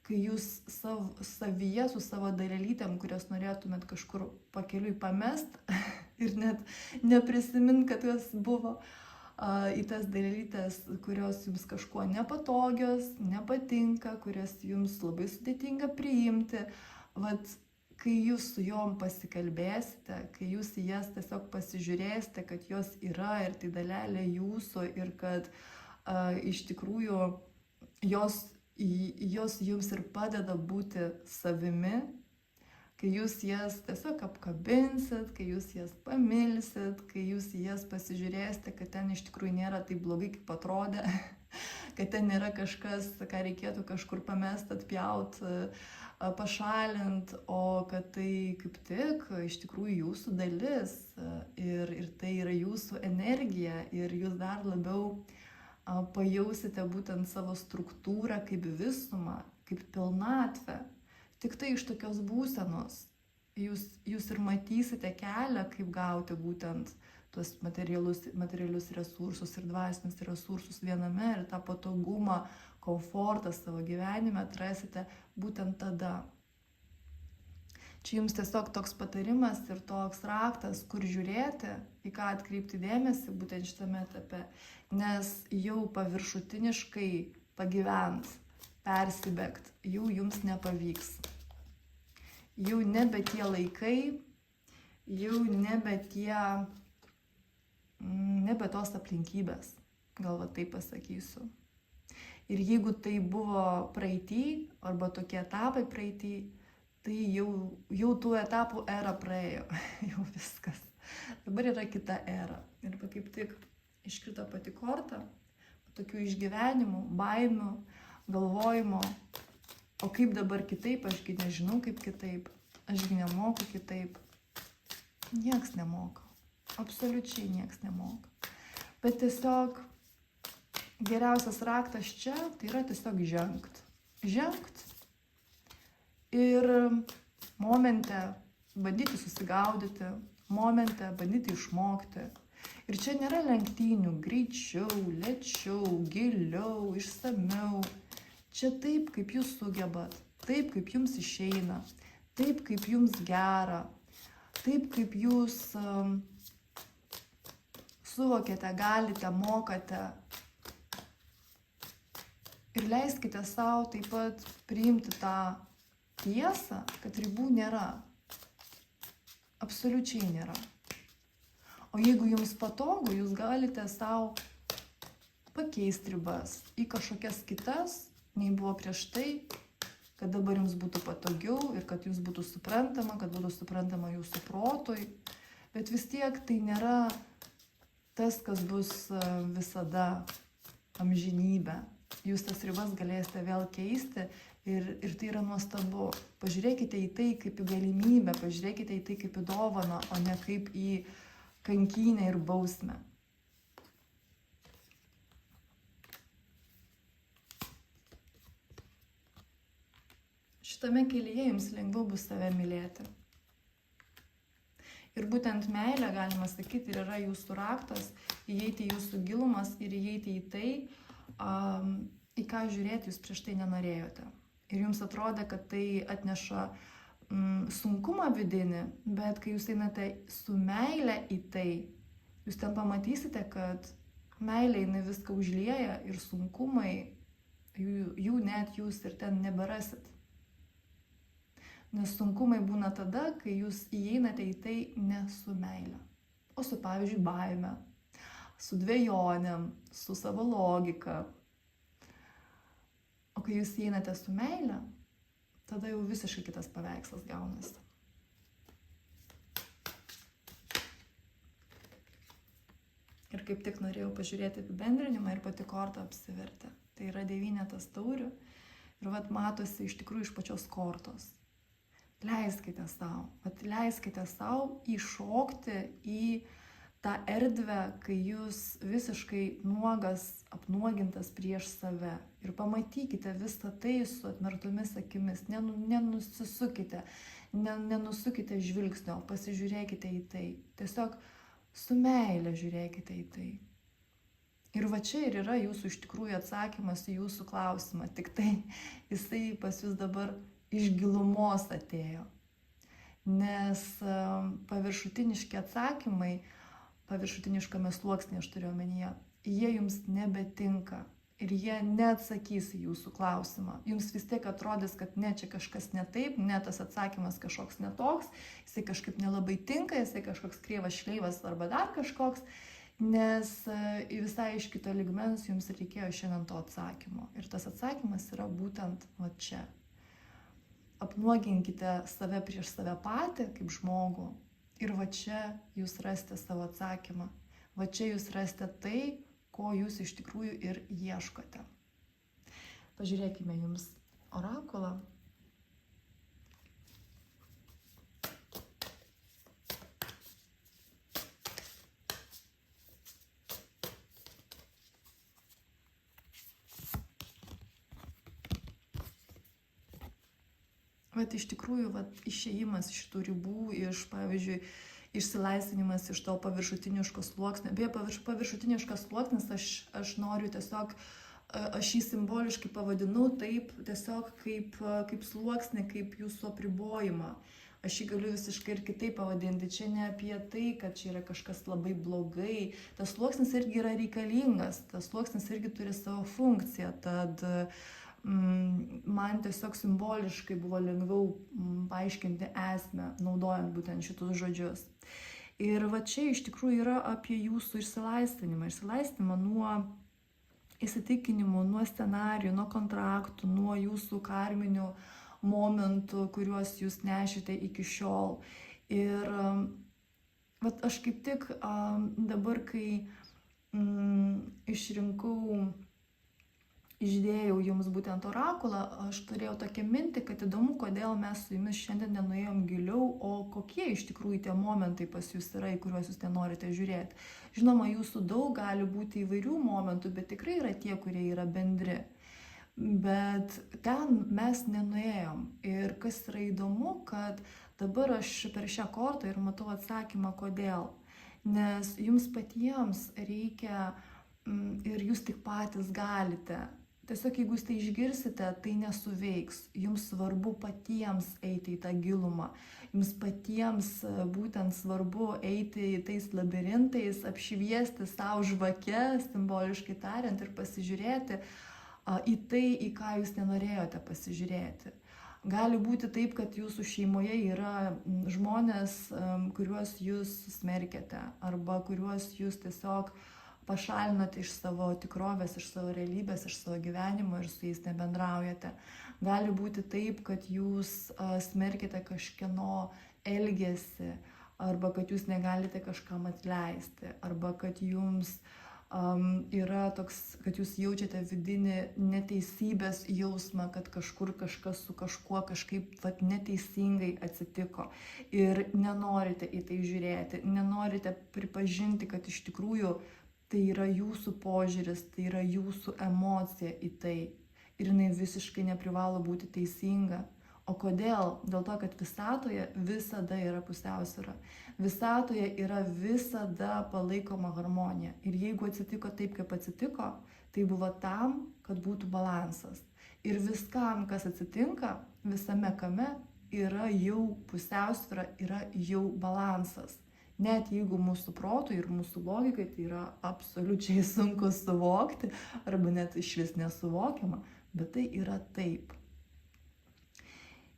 kai jūs savyje su savo dalelytėm, kurias norėtumėt kažkur pakeliui pamest ir net neprisimint, kad jos buvo, į tas dalelytės, kurios jums kažkuo nepatogios, nepatinka, kurias jums labai sudėtinga priimti. Vat, kai jūs su jom pasikalbėsite, kai jūs į jas tiesiog pasižiūrėsite, kad jos yra ir tai dalelė jūsų ir kad iš tikrųjų jos jums ir padeda būti savimi, kai jūs jas tiesiog apkabinsit, kai jūs jas pamilsit, kai jūs į jas pasižiūrėsite, kad ten iš tikrųjų nėra taip blogai, kaip atrodė, kad ten nėra kažkas, ką reikėtų kažkur pamest, atpjaut, pašalint, o kad tai kaip tik iš tikrųjų jūsų dalis ir tai yra jūsų energija ir jūs dar labiau pajausite būtent savo struktūrą kaip visumą, kaip pilnatvę. Tik tai iš tokios būsenos jūs ir matysite kelią, kaip gauti būtent tuos materialius resursus ir dvasinius resursus viename ir tą patogumą, komfortą savo gyvenime atrasite būtent tada. Čia jums tiesiog toks patarimas ir toks raktas, kur žiūrėti, į ką atkreipti dėmesį būtent šitame etape, nes jau paviršutiniškai pagyvent, persibėgt, jau jums nepavyks. Jau nebe tie laikai, jau nebe tos aplinkybės, gal va taip pasakysiu. Ir jeigu tai buvo praeity, arba tokie etapai praeity, tai jau tų etapų era praėjo, jau viskas. Dabar yra kita era. Ir kaip tik iškrito pati korta, tokių išgyvenimų, baimių, galvojimo, o kaip dabar kitaip, ašgi nežinau kaip kitaip, ašgi nemoku kitaip. Nieks nemoka, absoliučiai nieks nemoka. Bet tiesiog geriausias raktas čia, tai yra tiesiog žengt. Žengt. Ir momente bandyti susigaudyti, momente bandyti išmokti. Ir čia nėra lenktynių greičiau, lėčiau, giliau, išsamiau. Čia taip, kaip jūs sugebat, taip, kaip jums išeina, taip, kaip jums gera, taip, kaip jūs suvokėte, galite, mokate. Ir leiskite savo taip pat priimti tą tiesą, kad ribų nėra. Absoliučiai nėra. O jeigu jums patogu, jūs galite savo pakeisti ribas į kažkokias kitas, nei buvo prieš tai, kad dabar jums būtų patogiau ir kad jums būtų suprantama, kad būtų suprantama jūsų protui. Bet vis tiek tai nėra tas, kas bus visada amžinybė. Jūs tas ribas galėsite vėl keisti ir tai yra nuostabu. Pažiūrėkite į tai kaip į galimybę, pažiūrėkite į tai kaip į dovaną, o ne kaip į kankynę ir bausmę. Šitame kelyje jums lengviau bus save mylėti. Ir būtent meilė, galima sakyti, ir yra jūsų raktas, įeiti į jūsų gilumas ir įeiti į tai, į ką žiūrėti jūs prieš tai nenorėjote. Ir jums atrodė, kad tai atneša sunkumą vidinį, bet kai jūs einate su meilė į tai, jūs ten pamatysite, kad meilė jinai viską užlieja ir sunkumai, jų net jūs ir ten neberasit. Nes sunkumai būna tada, kai jūs įeinate į tai ne su meile, o su, pavyzdžiui, baime, su dvejonėm, su savo logika. O kai jūs įeinate su meile, tada jau visiškai kitas paveikslas gaunasi. Ir kaip tik norėjau pažiūrėti apibendrinimą ir pati korta apsivertė. Tai yra 9 taurių ir vat matosi iš tikrųjų iš pačios kortos. Leiskite savo įšokti į tą erdvę, kai jūs visiškai nuogas, apnuogintas prieš save. Ir pamatykite visą tai su atmerktomis akimis. Nenusisukite, nenusukite žvilgsnio, pasižiūrėkite į tai. Tiesiog su meile žiūrėkite į tai. Ir va čia ir yra jūsų iš tikrųjų atsakymas į jūsų klausimą. Tik tai jisai pas jūs dabar iš gilumos atėjo. Nes paviršutiniški atsakymai, paviršutiniškame sluoksnėje aš turiu omenyje, jie jums nebetinka ir jie neatsakys į jūsų klausimą. Jums vis tiek atrodys, kad ne, čia kažkas ne taip, ne tas atsakymas kažkoks netoks, jisai kažkaip nelabai tinka, jisai kažkoks kreivas šleivas arba dar kažkoks, nes visai iš kito lygmens jums reikėjo šiandien to atsakymo. Ir tas atsakymas yra būtent va čia. Apnuoginkite save prieš save patį kaip žmogų ir va čia jūs rasite savo atsakymą. Va čia jūs rasite tai, ko jūs iš tikrųjų ir ieškote. Pažiūrėkime jums orakulą. Vat iš tikrųjų, išėjimas iš šitų ribų, pavyzdžiui, išsilaisvinimas iš to paviršutiniško sluoksnio. Beje, paviršutiniškas sluoksnis, aš noriu tiesiog, aš jį simboliškai pavadinau taip, tiesiog kaip sluoksnį, kaip jūsų apribojimą. Aš jį galiu visiškai ir kitaip pavadinti. Čia ne apie tai, kad čia yra kažkas labai blogai. Tas sluoksnis irgi yra reikalingas, tas sluoksnis irgi turi savo funkciją. Tad man tiesiog simboliškai buvo lengviau paaiškinti esmę, naudojant būtent šitus žodžius. Ir va čia iš tikrųjų yra apie jūsų išsilaisvinimą nuo įsitikinimų, nuo scenarijų, nuo kontraktų, nuo jūsų karminių momentų, kuriuos jūs nešite iki šiol. Ir vat aš kaip tik dabar, kai išdėjau jums būtent orakulą, aš turėjau tokią mintį, kad įdomu, kodėl mes su jumis šiandien nenuėjom giliau, o kokie iš tikrųjų tie momentai pas jūs yra, į kuriuos jūs nenorite žiūrėti. Žinoma, jūsų daug gali būti įvairių momentų, bet tikrai yra tie, kurie yra bendri. Bet ten mes nenuėjom. Ir kas yra įdomu, kad dabar aš per šią kortą ir matau atsakymą, kodėl. Nes jums patiems reikia ir jūs tik patys galite. Tiesiog jeigu jūs tai išgirsite, tai nesuveiks. Jums svarbu patiems eiti į tą gilumą. Jums patiems būtent svarbu eiti tais labirintais, apšviesti savo žvakę, simboliškai tariant, ir pasižiūrėti į tai, į ką jūs nenorėjote pasižiūrėti. Gali būti taip, kad jūsų šeimoje yra žmonės, kuriuos jūs smerkiate, arba kuriuos jūs tiesiog pašalinote iš savo tikrovės, iš savo realybės, iš savo gyvenimo ir su jais nebendraujate. Gali būti taip, kad jūs smerkite kažkieno elgesį, arba kad jūs negalite kažkam atleisti, arba kad jums yra toks, kad jūs jaučiate vidinį neteisybės jausmą, kad kažkur kažkas su kažkuo kažkaip neteisingai atsitiko ir nenorite į tai žiūrėti, nenorite pripažinti, kad iš tikrųjų tai yra jūsų požiūris, tai yra jūsų emocija į tai. Ir jinai visiškai neprivalo būti teisinga. O kodėl? Dėl to, kad visatoje visada yra pusiausvyra. Visatoje yra visada palaikoma harmonija. Ir jeigu atsitiko taip, kaip atsitiko, tai buvo tam, kad būtų balansas. Ir viskam, kas atsitinka, visame kame yra jau pusiausvyra, yra jau balansas. Net jeigu mūsų protui ir mūsų logikai tai yra absoliučiai sunku suvokti, arba net iš vis nesuvokiama, bet tai yra taip.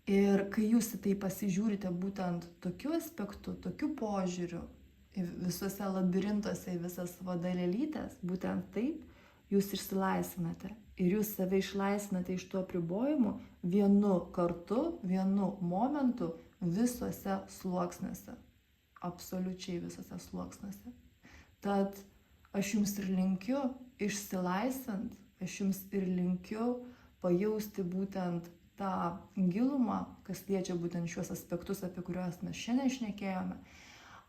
Ir kai jūs į tai pasižiūrite būtent tokiu aspektu, tokiu požiūriu, visuose labirintuose, į visas savo dalelytes, būtent taip jūs išsilaisvinate. Ir jūs save išlaisvinate iš tų apribojimų vienu kartu, vienu momentu visuose sluoksniuose. Absoliučiai visose sluoksniuose. Tad aš jums ir linkiu išsilaisvint, aš jums ir linkiu pajausti būtent tą gilumą, kas liečia būtent šiuos aspektus, apie kuriuos mes šiandien šnekėjome.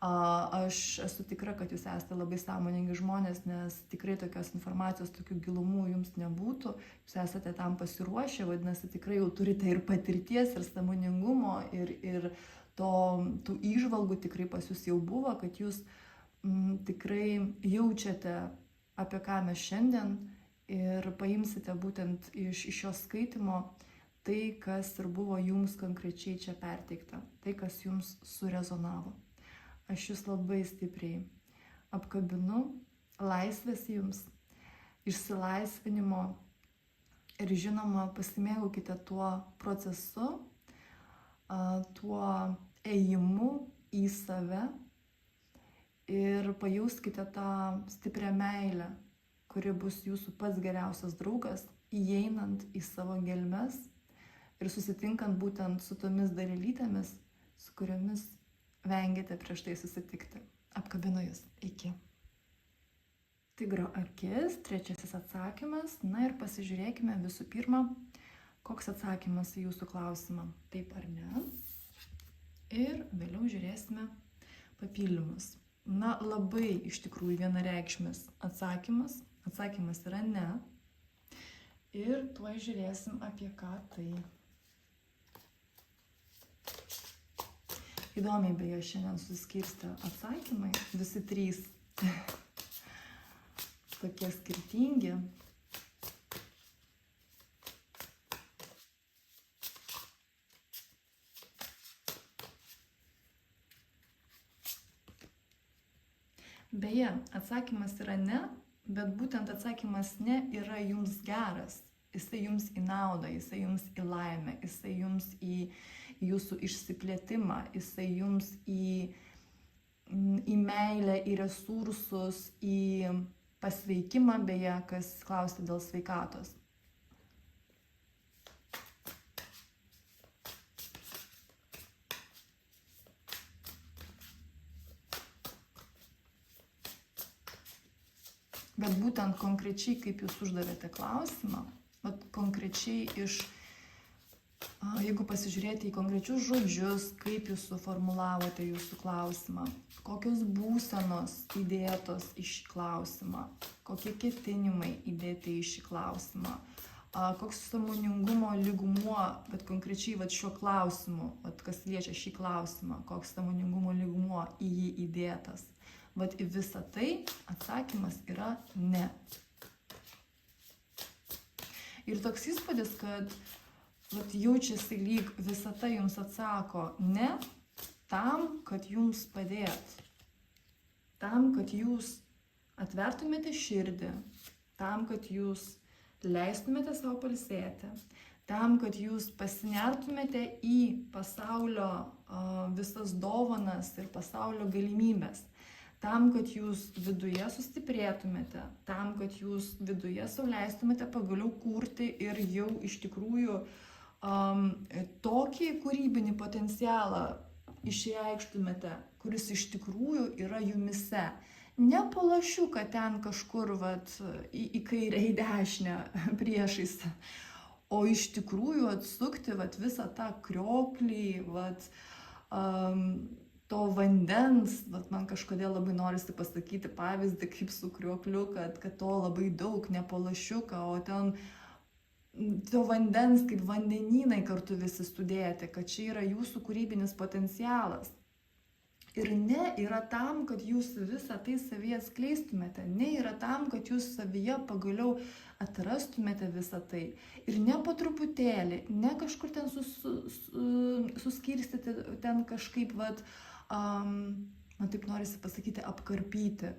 Aš esu tikra, kad jūs esate labai sąmoningi žmonės, nes tikrai tokios informacijos, tokių gilumų jums nebūtų. Jūs esate tam pasiruošę, vadinasi, tikrai jau turite ir patirties, ir sąmoningumo, ir tų įžvalgų tikrai pas jūs jau buvo, kad jūs tikrai jaučiate, apie ką mes šiandien, ir paimsite būtent iš šios skaitimo tai, kas ir buvo jums konkrečiai čia perteikta, tai, kas jums surezonavo. Aš jūs labai stipriai apkabinu, laisvės jums, išsilaisvinimo ir žinoma pasimėgaukite tuo procesu, tuo ėjimu į save ir pajauskite tą stiprią meilę, kuri bus jūsų pats geriausias draugas, įeinant į savo gelmes ir susitinkant būtent su tomis dalelytėmis, su kuriomis vengėte prieš tai susitikti. Apkabinu jūs. Iki. Tigro akis, trečiasis atsakymas. Na ir pasižiūrėkime visų pirma, koks atsakymas į jūsų klausimą. Taip ar ne? Ir vėliau žiūrėsime papildymus. Na, labai iš tikrųjų vienareikšmis atsakymas. Atsakymas yra ne. Ir tuoj žiūrėsim, apie ką tai. Įdomiai beje šiandien suskirstė atsakymai, visi trys tokie skirtingi. Beje, atsakymas yra ne, bet būtent atsakymas ne yra jums geras. Jisai jums į naudą, jisai jums į laimę, jisai jums į jūsų išsiplėtimą, jisai jums į meilę, į resursus, į pasveikimą, beje, kas klausė dėl sveikatos. Bet būtent konkrečiai, kaip jūs uždavėte klausimą, konkrečiai jeigu pasižiūrėti į konkrečius žodžius, kaip jūs suformulavote jūsų klausimą, kokios būsenos įdėtos į šį klausimą, kokie ketinimai įdėti į šį klausimą, koks sąmoningumo lygmuo, bet konkrečiai šiuo klausimu, kas liečia šį klausimą, koks sąmoningumo lygmuo į jį įdėtas. Į visą tai atsakymas yra ne. Ir toks įspūdis, kad jaučiasi lyg visata jums atsako ne tam, kad jums padėt. Tam, kad jūs atvertumėte širdį, tam, kad jūs leistumėte savo pailsėti, tam, kad jūs pasinertumėte į pasaulio visas dovanas ir pasaulio galimybės. Tam, kad jūs viduje sustiprėtumėte, tam, kad jūs viduje sau leistumėte pagaliau kurti ir jau iš tikrųjų tokį kūrybinį potencialą išreikštumėte, kuris iš tikrųjų yra jumise. Ne po lašiuką ten kažkur į kairę, į dešinę priešais, o iš tikrųjų atsukti visą tą krioklį, to vandens, man kažkodėl labai norisi pasakyti pavyzdį kaip su kriokliu, kad to labai daug, ne po lašiuką, o ten to vandens, kaip vandenynai kartu visi sudėti, kad čia yra jūsų kūrybinis potencialas. Ir ne yra tam, kad jūs visą tai savyje skleistumėte, ne yra tam, kad jūs savyje pagaliau atrastumėte visą tai. Ir ne po truputėlį, ne kažkur ten suskirstyti, ten kažkaip, man taip norisi pasakyti, apkarpyti.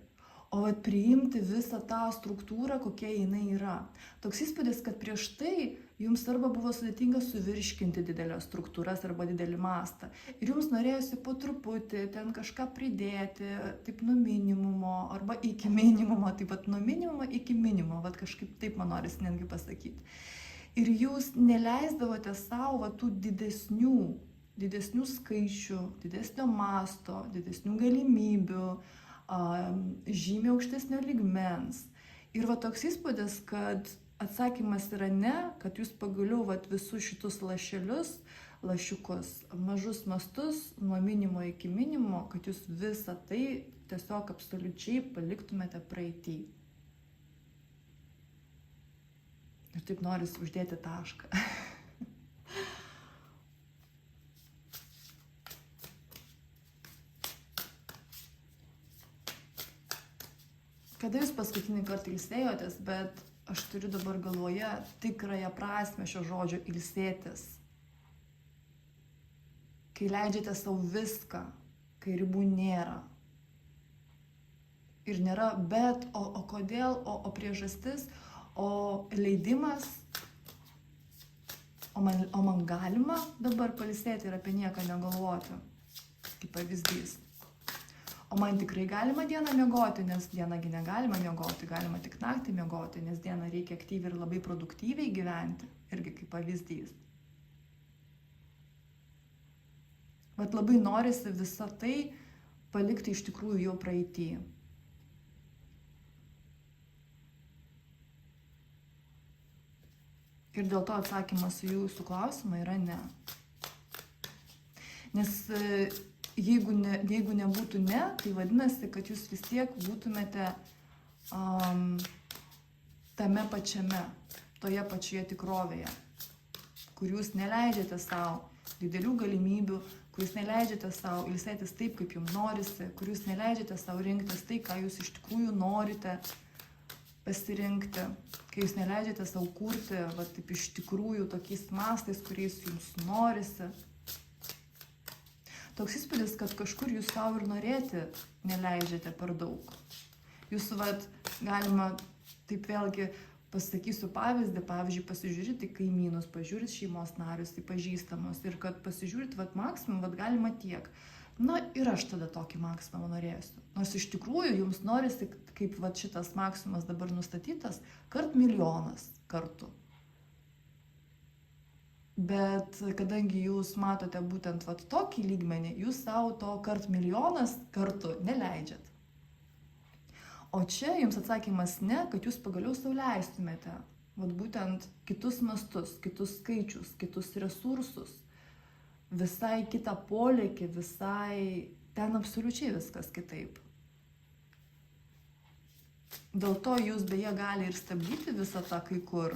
O priimti visą tą struktūrą, kokia jinai yra. Toks įspūdis, kad prieš tai jums arba buvo sudėtinga suvirškinti didelės struktūras arba didelį mastą. Ir jums norėjosi po truputį ten kažką pridėti, taip nuo minimumo arba iki minimumo, taip pat nuo minimumo iki minimumo, kažkaip taip man norisi netgi pasakyti. Ir jūs neleisdavote savo tų didesnių skaičių, didesnio masto, didesnių galimybių, žymiai aukštesnio lygmens. Ir toks įspūdis, kad atsakymas yra ne, kad jūs pagaliau visus šitus lašiukus, mažus mastus, nuo minimumo iki minimumo, kad jūs visą tai tiesiog absoliučiai paliktumėte praeitį. Ir taip norisi uždėti tašką. Kada jūs paskutinį kartą ilsėjotės, bet aš turiu dabar galvoje tikrąją prasmę šio žodžio ilsėtis. Kai leidžiate savo viską, kai ribų nėra. Ir nėra bet, o kodėl, o priežastis, o leidimas, o man galima dabar pailsėti ir apie nieką negalvoti, kaip pavyzdys. O man tikrai galima dieną miegoti, nes dienągi negalima miegoti, galima tik naktį miegoti, nes dieną reikia aktyviai ir labai produktyviai gyventi, irgi kaip pavyzdys. Labai norisi visą tai palikti iš tikrųjų jau praeitį. Ir dėl to atsakymas į jūsų klausimą yra ne. Nes jeigu nebūtų ne, tai vadinasi, kad jūs vis tiek būtumėte tame pačiame, toje pačioje tikrovėje, kur jūs neleidžiate savo didelių galimybių, kur jūs neleidžiate savo ilsėtis taip, kaip jums norisi, kur jūs neleidžiate savo rinktis tai, ką jūs iš tikrųjų norite pasirinkti, kai jūs neleidžiate savo kurti, taip iš tikrųjų tokiais mastais, kuriais jums norisi. Toks įspūdis, kad kažkur jūs savo ir norėti neleidžiate per daug. Jūs galima, taip vėlgi pasakysiu pavyzdį, pavyzdžiui, pasižiūrėti kaimynus, pažiūrėti šeimos narius, tai pažįstamus ir kad pasižiūrėti maksimum, galima tiek. Na ir aš tada tokį maksimumą norėsiu. Nors iš tikrųjų jums norisi, kaip šitas maksimumas dabar nustatytas, kart milijonas kartų. Bet kadangi jūs matote būtent tokį lygmenį, jūs savo to kart milijonas kartų neleidžiat. O čia jums atsakymas ne, kad jūs pagaliau sau leistumėte būtent kitus mastus, kitus skaičius, kitus resursus, visai kitą polėkį, visai ten absoliučiai viskas kitaip. Dėl to jūs beje gali ir stabdyti visą tą kai kur.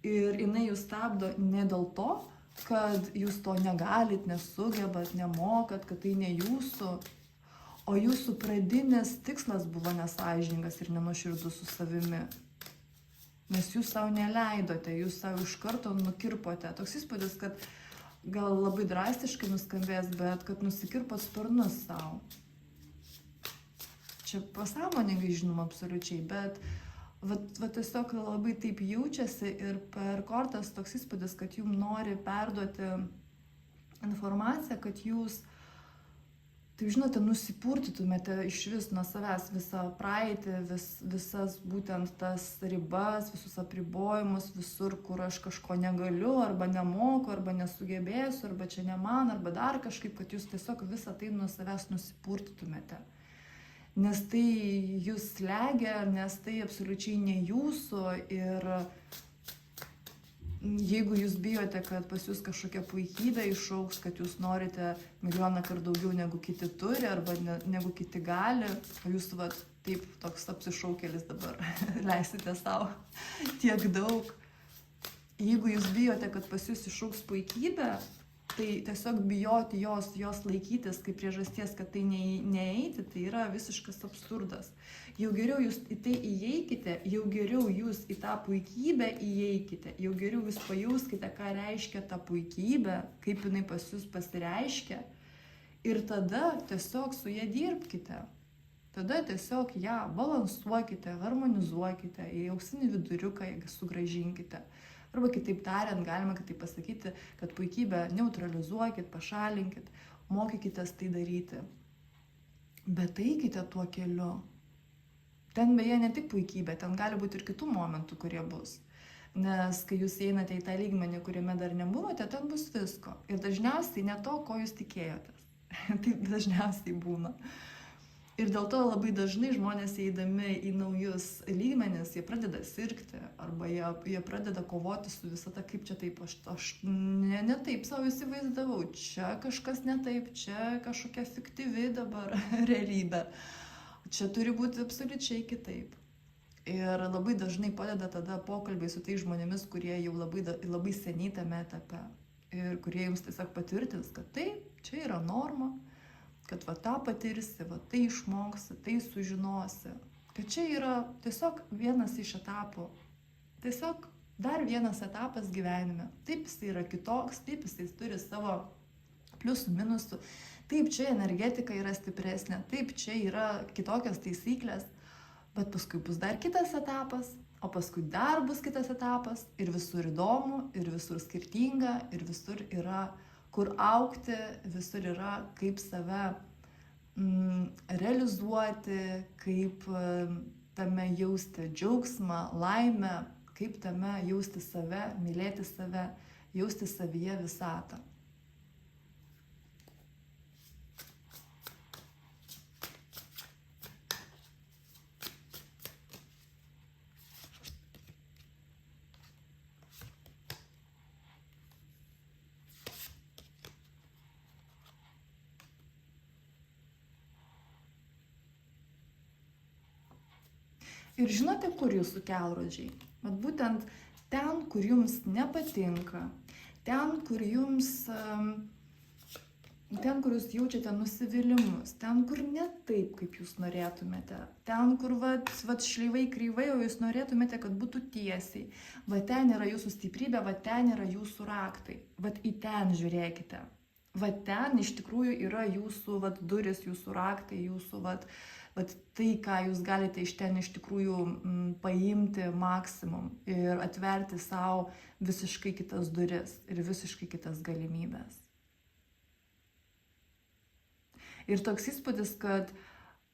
Ir jinai jūs stabdo ne dėl to, kad jūs to negalit, nesugebat, nemokat, kad tai ne jūsų, o jūsų pradinis tikslas buvo nesąžiningas ir nenuoširdus su savimi. Nes jūs savo neleidote, jūs savo iš karto nukirpote. Toks įspūdis, kad gal labai drastiškai nuskambės, bet kad nusikirpot sparnus savo. Čia pasąmoningai žinoma absoliučiai, bet tiesiog labai taip jaučiasi ir per kortas toks įspūdis, kad jums nori perduoti informaciją, kad jūs, taip žinote, nusipurtytumėte iš vis nuo savęs visą praeitį, visas būtent tas ribas, visus apribojimus, visur, kur aš kažko negaliu, arba nemoku, arba nesugebėsiu, arba čia ne man, arba dar kažkaip, kad jūs tiesiog visą tai nuo savęs nusipurtytumėte. Nes tai jūs slegia, nes tai absoliučiai ne jūsų ir Jeigu jūs bijote, kad pas jūs kažkokia puikybė išauks, kad jūs norite milijoną kart daugiau negu kiti turi arba negu kiti gali, o jūs vat, taip toks apsišaukėlis dabar leisite savo tiek daug. Jeigu jūs bijote, kad pas jūs išauks puikybė, tai tiesiog bijoti jos laikytis kaip priežasties, kad tai neeiti, tai yra visiškas absurdas. Jau geriau jūs į tai įeikite, jau geriau jūs į tą puikybę įeikite, jau geriau jūs pajauskite, ką reiškia ta puikybė, kaip jinai pas jūs pasireiškia. Ir tada tiesiog su ja dirbkite. Tada tiesiog ją balansuokite, harmonizuokite, į auksinį viduriuką sugrąžinkite. Arba kitaip tariant, galima kitaip pasakyti, kad puikybę neutralizuokit, pašalinkit, mokykitės tai daryti. Bet eikite tuo keliu. Ten beje ne tik puikybė, ten gali būti ir kitų momentų, kurie bus. Nes kai jūs einate į tą lygmenį, kuriame dar nebuvote, ten bus visko. Ir dažniausiai ne to, ko jūs tikėjotės. Taip dažniausiai būna. Ir dėl to labai dažnai žmonės eidami į naujus lygmenis, jie pradeda sirgti, arba jie pradeda kovoti su visata, kaip čia taip, aš ne taip savo įsivaizdavau, čia kažkas ne taip, čia kažkokia fiktyvi dabar realybė, čia turi būti absoliučiai kitaip. Ir labai dažnai padeda tada pokalbiai su tais žmonėmis, kurie jau labai seniai tame etape ir kurie jums tiesiog patvirtins, kad taip, čia yra norma, kad va tą patirsi, va tai išmoksi, tai sužinosi, kad čia yra tiesiog vienas iš etapų, tiesiog dar vienas etapas gyvenime. Taip jis yra kitoks, taip jis turi savo pliusų, minusų, taip čia energetika yra stipresnė, taip čia yra kitokios taisyklės, bet paskui bus dar kitas etapas, o paskui dar bus kitas etapas ir visur įdomu, ir visur skirtinga, ir visur yra kur augti, visur yra kaip save realizuoti, kaip tame jausti džiaugsmą, laimę, kaip tame jausti save, mylėti save, jausti savyje visatą. Ir žinote, kur jūsų kelrodžiai? Vat būtent ten, kur jums nepatinka, ten, kur jūs jaučiate nusivylimus, ten, kur ne taip, kaip jūs norėtumėte, ten, kur vat šleivai kreivai, o jūs norėtumėte, kad būtų tiesiai. Va ten yra jūsų stiprybė, va ten yra jūsų raktai. Vat į ten žiūrėkite. Va ten iš tikrųjų yra jūsų vat duris, jūsų raktai, jūsų vat tai, ką jūs galite iš ten iš tikrųjų paimti maksimum ir atverti savo visiškai kitas duris ir visiškai kitas galimybės. Ir toks įspūdis, kad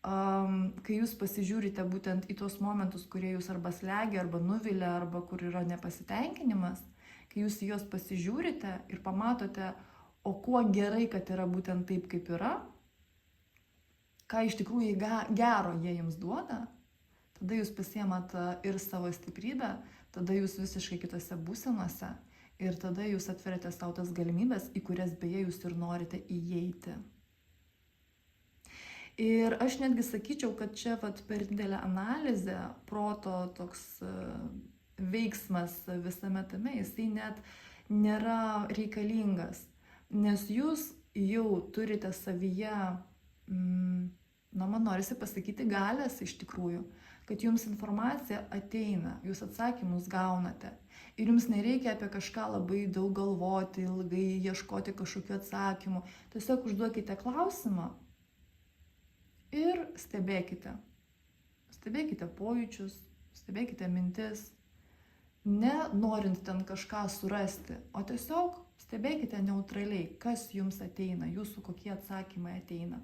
kai jūs pasižiūrite būtent į tuos momentus, kurie jūs arba slegia, arba nuvilia, arba kur yra nepasitenkinimas, kai jūs į juos pasižiūrite ir pamatote, o kuo gerai, kad yra būtent taip, kaip yra, ką iš tikrųjų gero jie jums duoda, tada jūs pasiemat ir savo stiprybę, tada jūs visiškai kitose būsenose ir tada jūs atveriate savo tas galimybės, į kurias beje jūs ir norite įeiti. Ir aš netgi sakyčiau, kad čia per didelę analizę, proto toks veiksmas visame tame, jisai net nėra reikalingas, nes jūs jau turite savyje man norisi pasakyti galės iš tikrųjų, kad jums informacija ateina, jūs atsakymus gaunate ir jums nereikia apie kažką labai daug galvoti, ilgai ieškoti kažkokių atsakymų. Tiesiog užduokite klausimą ir stebėkite. Stebėkite pojūčius, stebėkite mintis, ne norint ten kažką surasti, o tiesiog stebėkite neutraliai, kas jums ateina, jūsų kokie atsakymai ateina.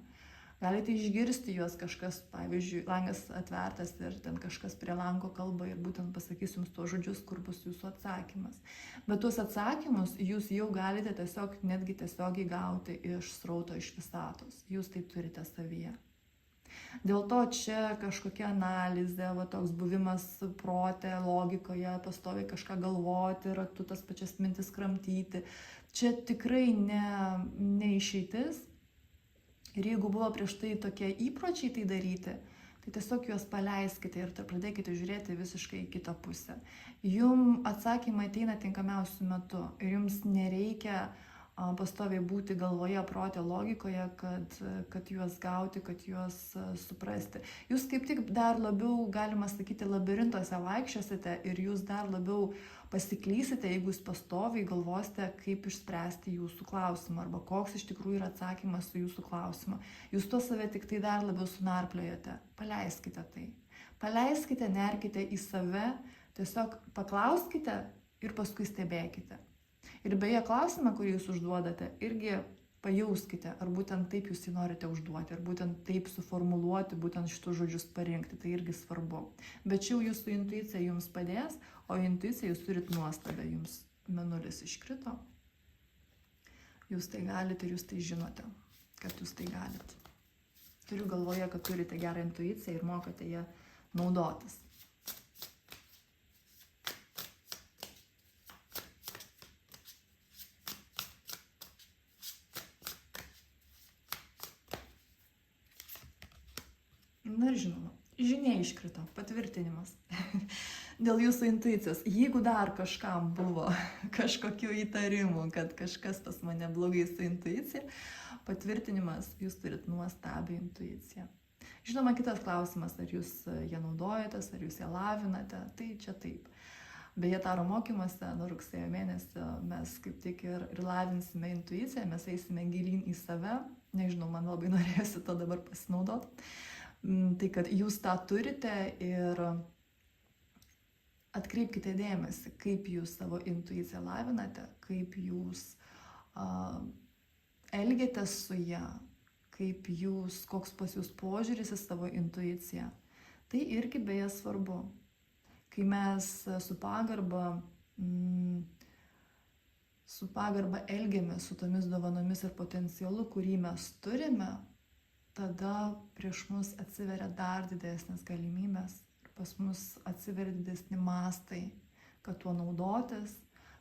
Galite išgirsti juos kažkas, pavyzdžiui, langas atvertas ir ten kažkas prie lango kalba ir būtent pasakys jums tuos žodžius, kur bus jūsų atsakymas. Bet tuos atsakymus jūs jau galite tiesiog netgi tiesiogiai gauti iš srauto, iš visatos. Jūs tai turite savyje. Dėl to čia kažkokia analizė, va, toks buvimas prote, logikoje, pastoviai kažką galvoti, ratu tas pačias mintis kramtyti. Čia tikrai ne išeitis. Ir jeigu buvo prieš tai tokie įpročiai tai daryti, tai tiesiog juos paleiskite ir pradėkite žiūrėti visiškai į kitą pusę. Jums atsakymai ateina tinkamiausiu metu ir jums nereikia pastoviai būti galvoje, prote, logikoje, kad juos gauti, kad juos suprasti. Jūs kaip tik dar labiau, galima sakyti, labirintuose vaikščiosite ir jūs dar labiau pasiklysite, jeigu jūs pastoviai galvosite, kaip išspręsti jūsų klausimą arba koks iš tikrųjų yra atsakymas su jūsų klausimu. Jūs to save tik tai dar labiau sunarpliojate. Paleiskite tai. Paleiskite, nerkite į save, tiesiog paklauskite ir paskui stebėkite. Ir beje, klausimą, kurį jūs užduodate, irgi pajauskite, ar būtent taip jūs jį norite užduoti, ar būtent taip suformuluoti, būtent šitus žodžius parinkti, tai irgi svarbu. Bet čia jūsų intuicija jums padės, o intuicija jūs turit nuostabę, jums mėnulis iškrito. Jūs tai galite ir jūs tai žinote, kad jūs tai galite. Turiu galvoje, kad turite gerą intuiciją ir mokate ją naudotis. Na ir žinoma, žinia iškrito, patvirtinimas dėl jūsų intuicijos. Jeigu dar kažkam buvo kažkokių įtarimų, kad kažkas pas mane blogai su intuicija, patvirtinimas, jūs turit nuostabią intuiciją. Žinoma, kitas klausimas, ar jūs ją naudojatės, ar jūs ją lavinate, tai čia taip. Beje, Taro mokymuose nuo rugsėjo mėnesio mes kaip tik ir lavinsime intuiciją, mes eisime gilyn į save. Nežinau, man labai norėjusi to dabar pasinaudoti. Tai, kad jūs tą turite ir atkreipkite dėmesį, kaip jūs savo intuiciją lavinate, kaip jūs elgiatės su ją, koks pas jūs požiūris į savo intuiciją. Tai irgi beje svarbu. Kai mes su pagarba elgiamės su tomis dovanomis ir potencialu, kurį mes turime, tada prieš mus atsiveria dar didesnės galimybės ir pas mus atsiveria didesni mastai, kad tuo naudotis,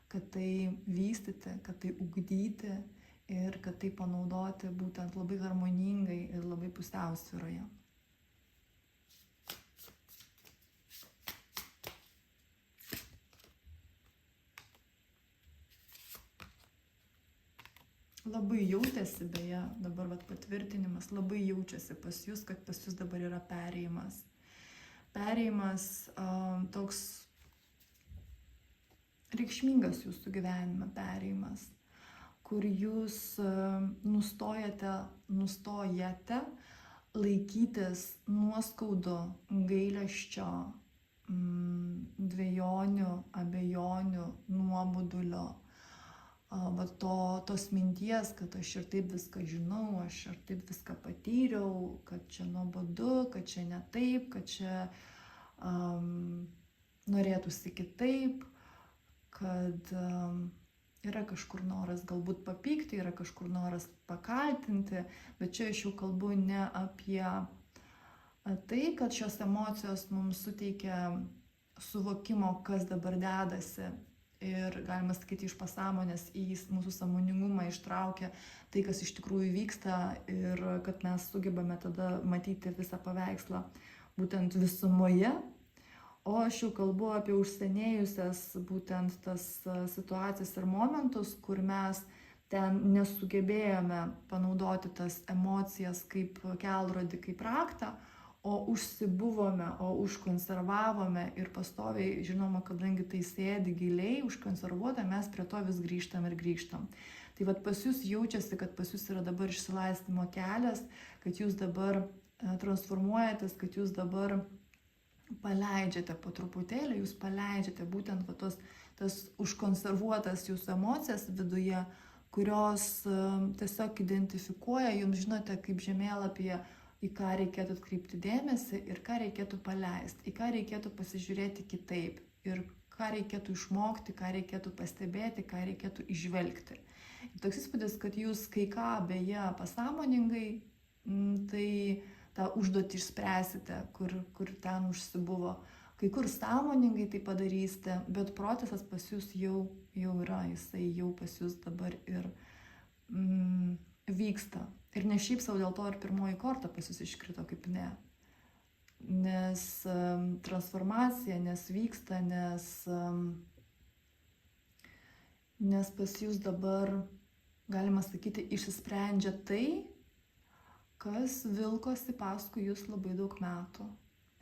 kad tai vystyti, kad tai ugdyti ir kad tai panaudoti būtent labai harmoningai ir labai pusiausvyroje. Labai jautėsi, beje, dabar patvirtinimas, labai jaučiasi pas jūs, kad pas jūs dabar yra perėjimas. Perėjimas toks reikšmingas jūsų gyvenime perėjimas, kur jūs nustojate laikytis nuoskaudų, gailesčio, dvejonių, abejonių, nuobodulio. Tos minties, kad aš ir taip viską žinau, aš ir taip viską patyriau, kad čia nuobodu, kad čia ne taip, kad čia norėtųsi kitaip, kad yra kažkur noras galbūt papykti, yra kažkur noras pakaltinti, bet čia aš jau kalbu ne apie tai, kad šios emocijos mums suteikia suvokimo, kas dabar dedasi. Ir galima sakyti, iš pasąmonės į mūsų sąmoningumą ištraukia tai, kas iš tikrųjų vyksta ir kad mes sugebame tada matyti visą paveikslą būtent visumoje. O aš jau kalbu apie užsenėjusias būtent tas situacijas ir momentus, kur mes ten nesugebėjome panaudoti tas emocijas kaip kelrodį, kaip raktą, o užsibuvome, o užkonservavome ir pastoviai, žinoma, kadangi tai sėdi giliai, užkonservuota, mes prie to vis grįžtam ir grįžtam. Tai pas jūs jaučiasi, kad pas jūs yra dabar išsilaisvinimo kelias, kad jūs dabar transformuojatės, kad jūs dabar paleidžiate po truputėlį, jūs paleidžiate būtent tas užkonservuotas jūsų emocijas viduje, kurios tiesiog identifikuoja, jums žinote, kaip žemėlapyje, į ką reikėtų atkreipti dėmesį ir ką reikėtų paleisti, į ką reikėtų pasižiūrėti kitaip ir ką reikėtų išmokti, ką reikėtų pastebėti, ką reikėtų įžvelgti. Ir toks įspūdis, kad jūs kai ką beje pasąmoningai, tai tą užduotį išspręsite, kur ten užsibuvo. Kai kur sąmoningai tai padarysite, bet procesas pas jūs jau yra, jisai jau pas jūs dabar ir vyksta. Ir ne šiaip savo dėl to ir pirmoji korta pas jūs iškrito kaip ne. Nes transformacija, nes vyksta, nes pas jūs dabar, galima sakyti, išsisprendžia tai, kas vilkosi paskui jūs labai daug metų.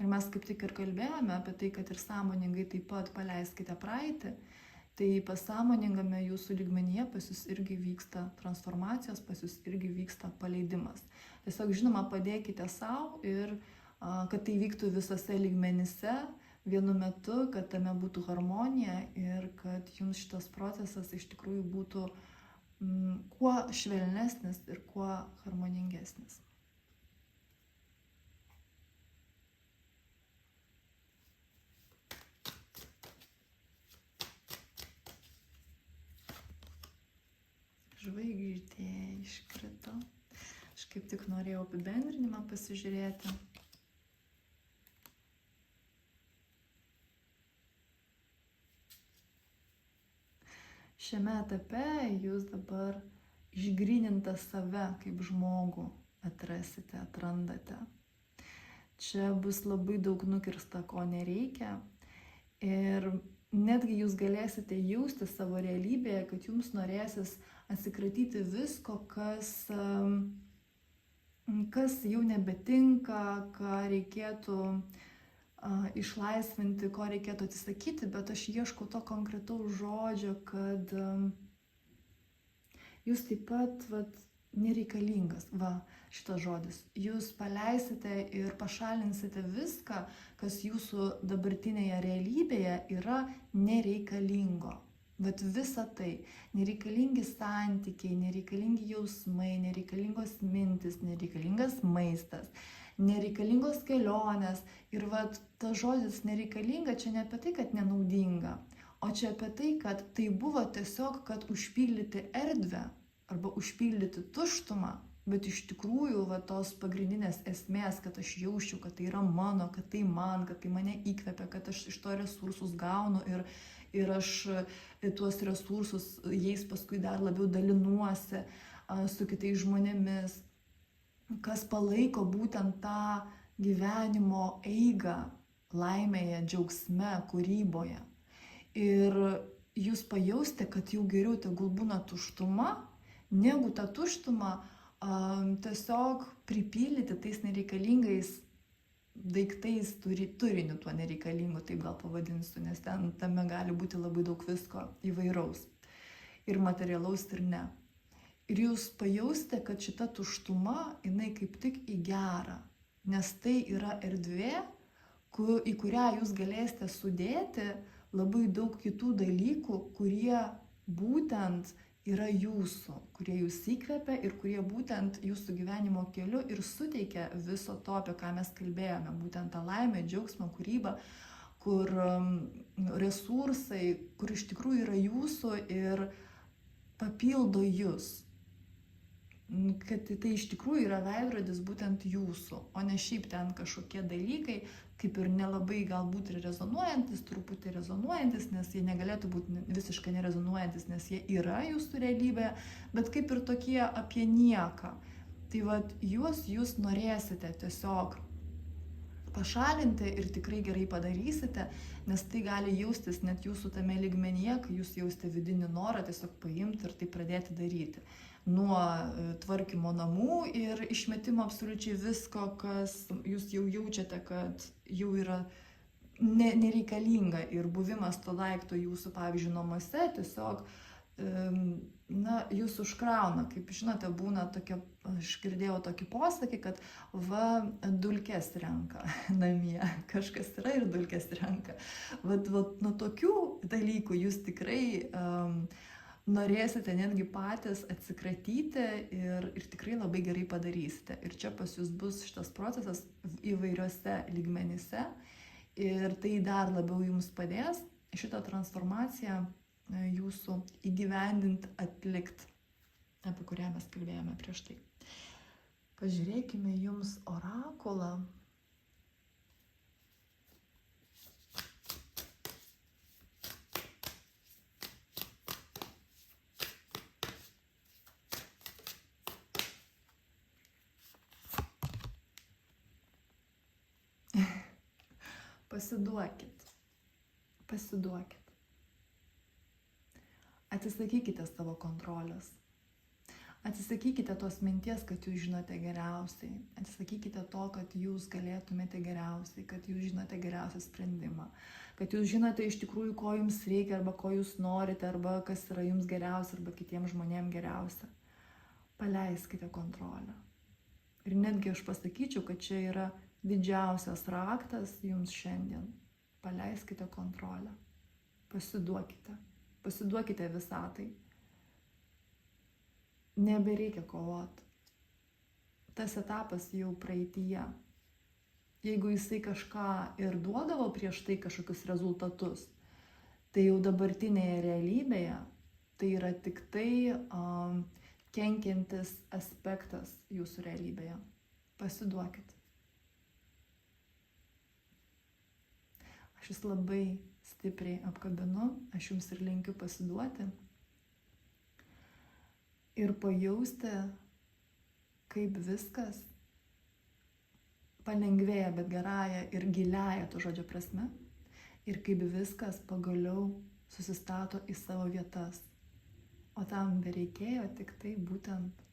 Ir mes kaip tik ir kalbėjome apie tai, kad ir sąmoningai taip pat paleiskite praeitį, tai pasąmoningame jūsų lygmenyje pas jūs irgi vyksta transformacijos, pas jūs irgi vyksta paleidimas. Tiesiog, žinoma, padėkite savo ir kad tai vyktų visose lygmenyse vienu metu, kad tame būtų harmonija ir kad jums šitas procesas iš tikrųjų būtų kuo švelnesnis ir kuo harmoningesnis. Žvaigždė iškrito. Aš kaip tik norėjau apibendrinimą pasižiūrėti. Šiame etape jūs dabar išgrynintą save kaip žmogų atrandate. Čia bus labai daug nukirsta, ko nereikia. Ir netgi jūs galėsite jausti savo realybėje, kad jums norėsis atsikratyti visko, kas jau nebetinka, ką reikėtų išlaisvinti, ko reikėtų atsisakyti, bet aš ieškau to konkretaus žodžio, kad jūs taip pat nereikalingas, šitas žodis. Jūs paleisite ir pašalinsite viską, kas jūsų dabartinėje realybėje yra nereikalingo. Visa tai, nereikalingi santykiai, nereikalingi jausmai, nereikalingos mintis, nereikalingas maistas, nereikalingos kelionės. Ir tas žodis nereikalinga čia ne apie tai, kad nenaudinga, o čia apie tai, kad tai buvo tiesiog, kad užpildyti erdvę arba užpildyti tuštumą, bet iš tikrųjų tos pagrindinės esmės, kad aš jausčiau, kad tai yra mano, kad tai man, kad tai mane įkvepia, kad aš iš to resursus gaunu ir aš tuos resursus jais paskui dar labiau dalinuosi su kitais žmonėmis, kas palaiko būtent tą gyvenimo eigą laimėje, džiaugsme, kūryboje. Ir jūs pajausite, kad jau geriau tegul būna tuštuma, negu tą tuštumą tiesiog pripildyti tais nereikalingais daiktais, turiniu tuo nereikalingu, taip gal pavadinsiu, nes tame gali būti labai daug visko įvairaus. Ir materialaus, ir ne. Ir jūs pajausite, kad šita tuštuma, jinai kaip tik į gerą, nes tai yra erdvė, į kurią jūs galėsite sudėti labai daug kitų dalykų, kurie būtent yra jūsų, kurie jūs įkvepia ir kurie būtent jūsų gyvenimo keliu ir suteikia viso to, apie ką mes kalbėjome, būtent tą laimę, džiaugsmą, kūrybą, kur resursai, kur iš tikrųjų yra jūsų ir papildo jūs. Kad tai iš tikrųjų yra veidrodis būtent jūsų, o ne šiaip ten kažkokie dalykai, kaip ir nelabai galbūt ir rezonuojantis, truputį rezonuojantis, nes jie negalėtų būti visiškai nerezonuojantis, nes jie yra jūsų realybėje, bet kaip ir tokie apie nieką. Tai juos jūs norėsite tiesiog pašalinti ir tikrai gerai padarysite, nes tai gali jaustis net jūsų tame lygmenyje, kai jūs jausite vidinį norą tiesiog paimti ir tai pradėti daryti. Nuo tvarkymo namų ir išmetimo absoliučiai visko, kas jūs jau jaučiate, kad jau yra nereikalinga ir buvimas to daikto jūsų, pavyzdžiui, namuose tiesiog jūs užkrauna. Kaip žinote, būna tokia, aš girdėjau tokį posakį, kad dulkes renka namie, kažkas yra ir dulkes renka. Nuo tokių dalykų jūs tikrai norėsite netgi patys atsikratyti ir tikrai labai gerai padarysite. Ir čia pas jūs bus šitas procesas įvairiose lygmenyse ir tai dar labiau jums padės šitą transformaciją jūsų įgyvendinti, atlikti, apie kurią mes kalbėjome prieš tai. Pažiūrėkime jums orakulą. Pasiduokit. Pasiduokit. Atsisakykite savo kontrolės. Atsisakykite tos minties, kad jūs žinote geriausiai. Atsisakykite to, kad jūs galėtumėte geriausiai, kad jūs žinote geriausią sprendimą. Kad jūs žinote iš tikrųjų, ko jums reikia, arba ko jūs norite, arba kas yra jums geriausia, arba kitiems žmonėms geriausia. Paleiskite kontrolę. Ir netgi aš pasakyčiau, kad čia yra didžiausias raktas jums šiandien. Paleiskite kontrolę. Pasiduokite. Pasiduokite visatai. Nebereikia kovoti. Tas etapas jau praeityje. Jeigu jisai kažką ir duodavo prieš tai kažkokius rezultatus, tai jau dabartinėje realybėje tai yra tik tai kenkiantis aspektas jūsų realybėje. Pasiduokit. Aš jūs labai stipriai apkabinu, aš jums ir linkiu pasiduoti ir pajausti, kaip viskas palengvėja, bet gerąja ir giliaja to žodžio prasme, ir kaip viskas pagaliau susistato į savo vietas. O tam bereikėjo tik tai būtent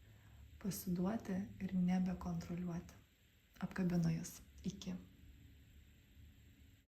pasiduoti ir nebekontroliuoti. Apkabinu jūs. Iki.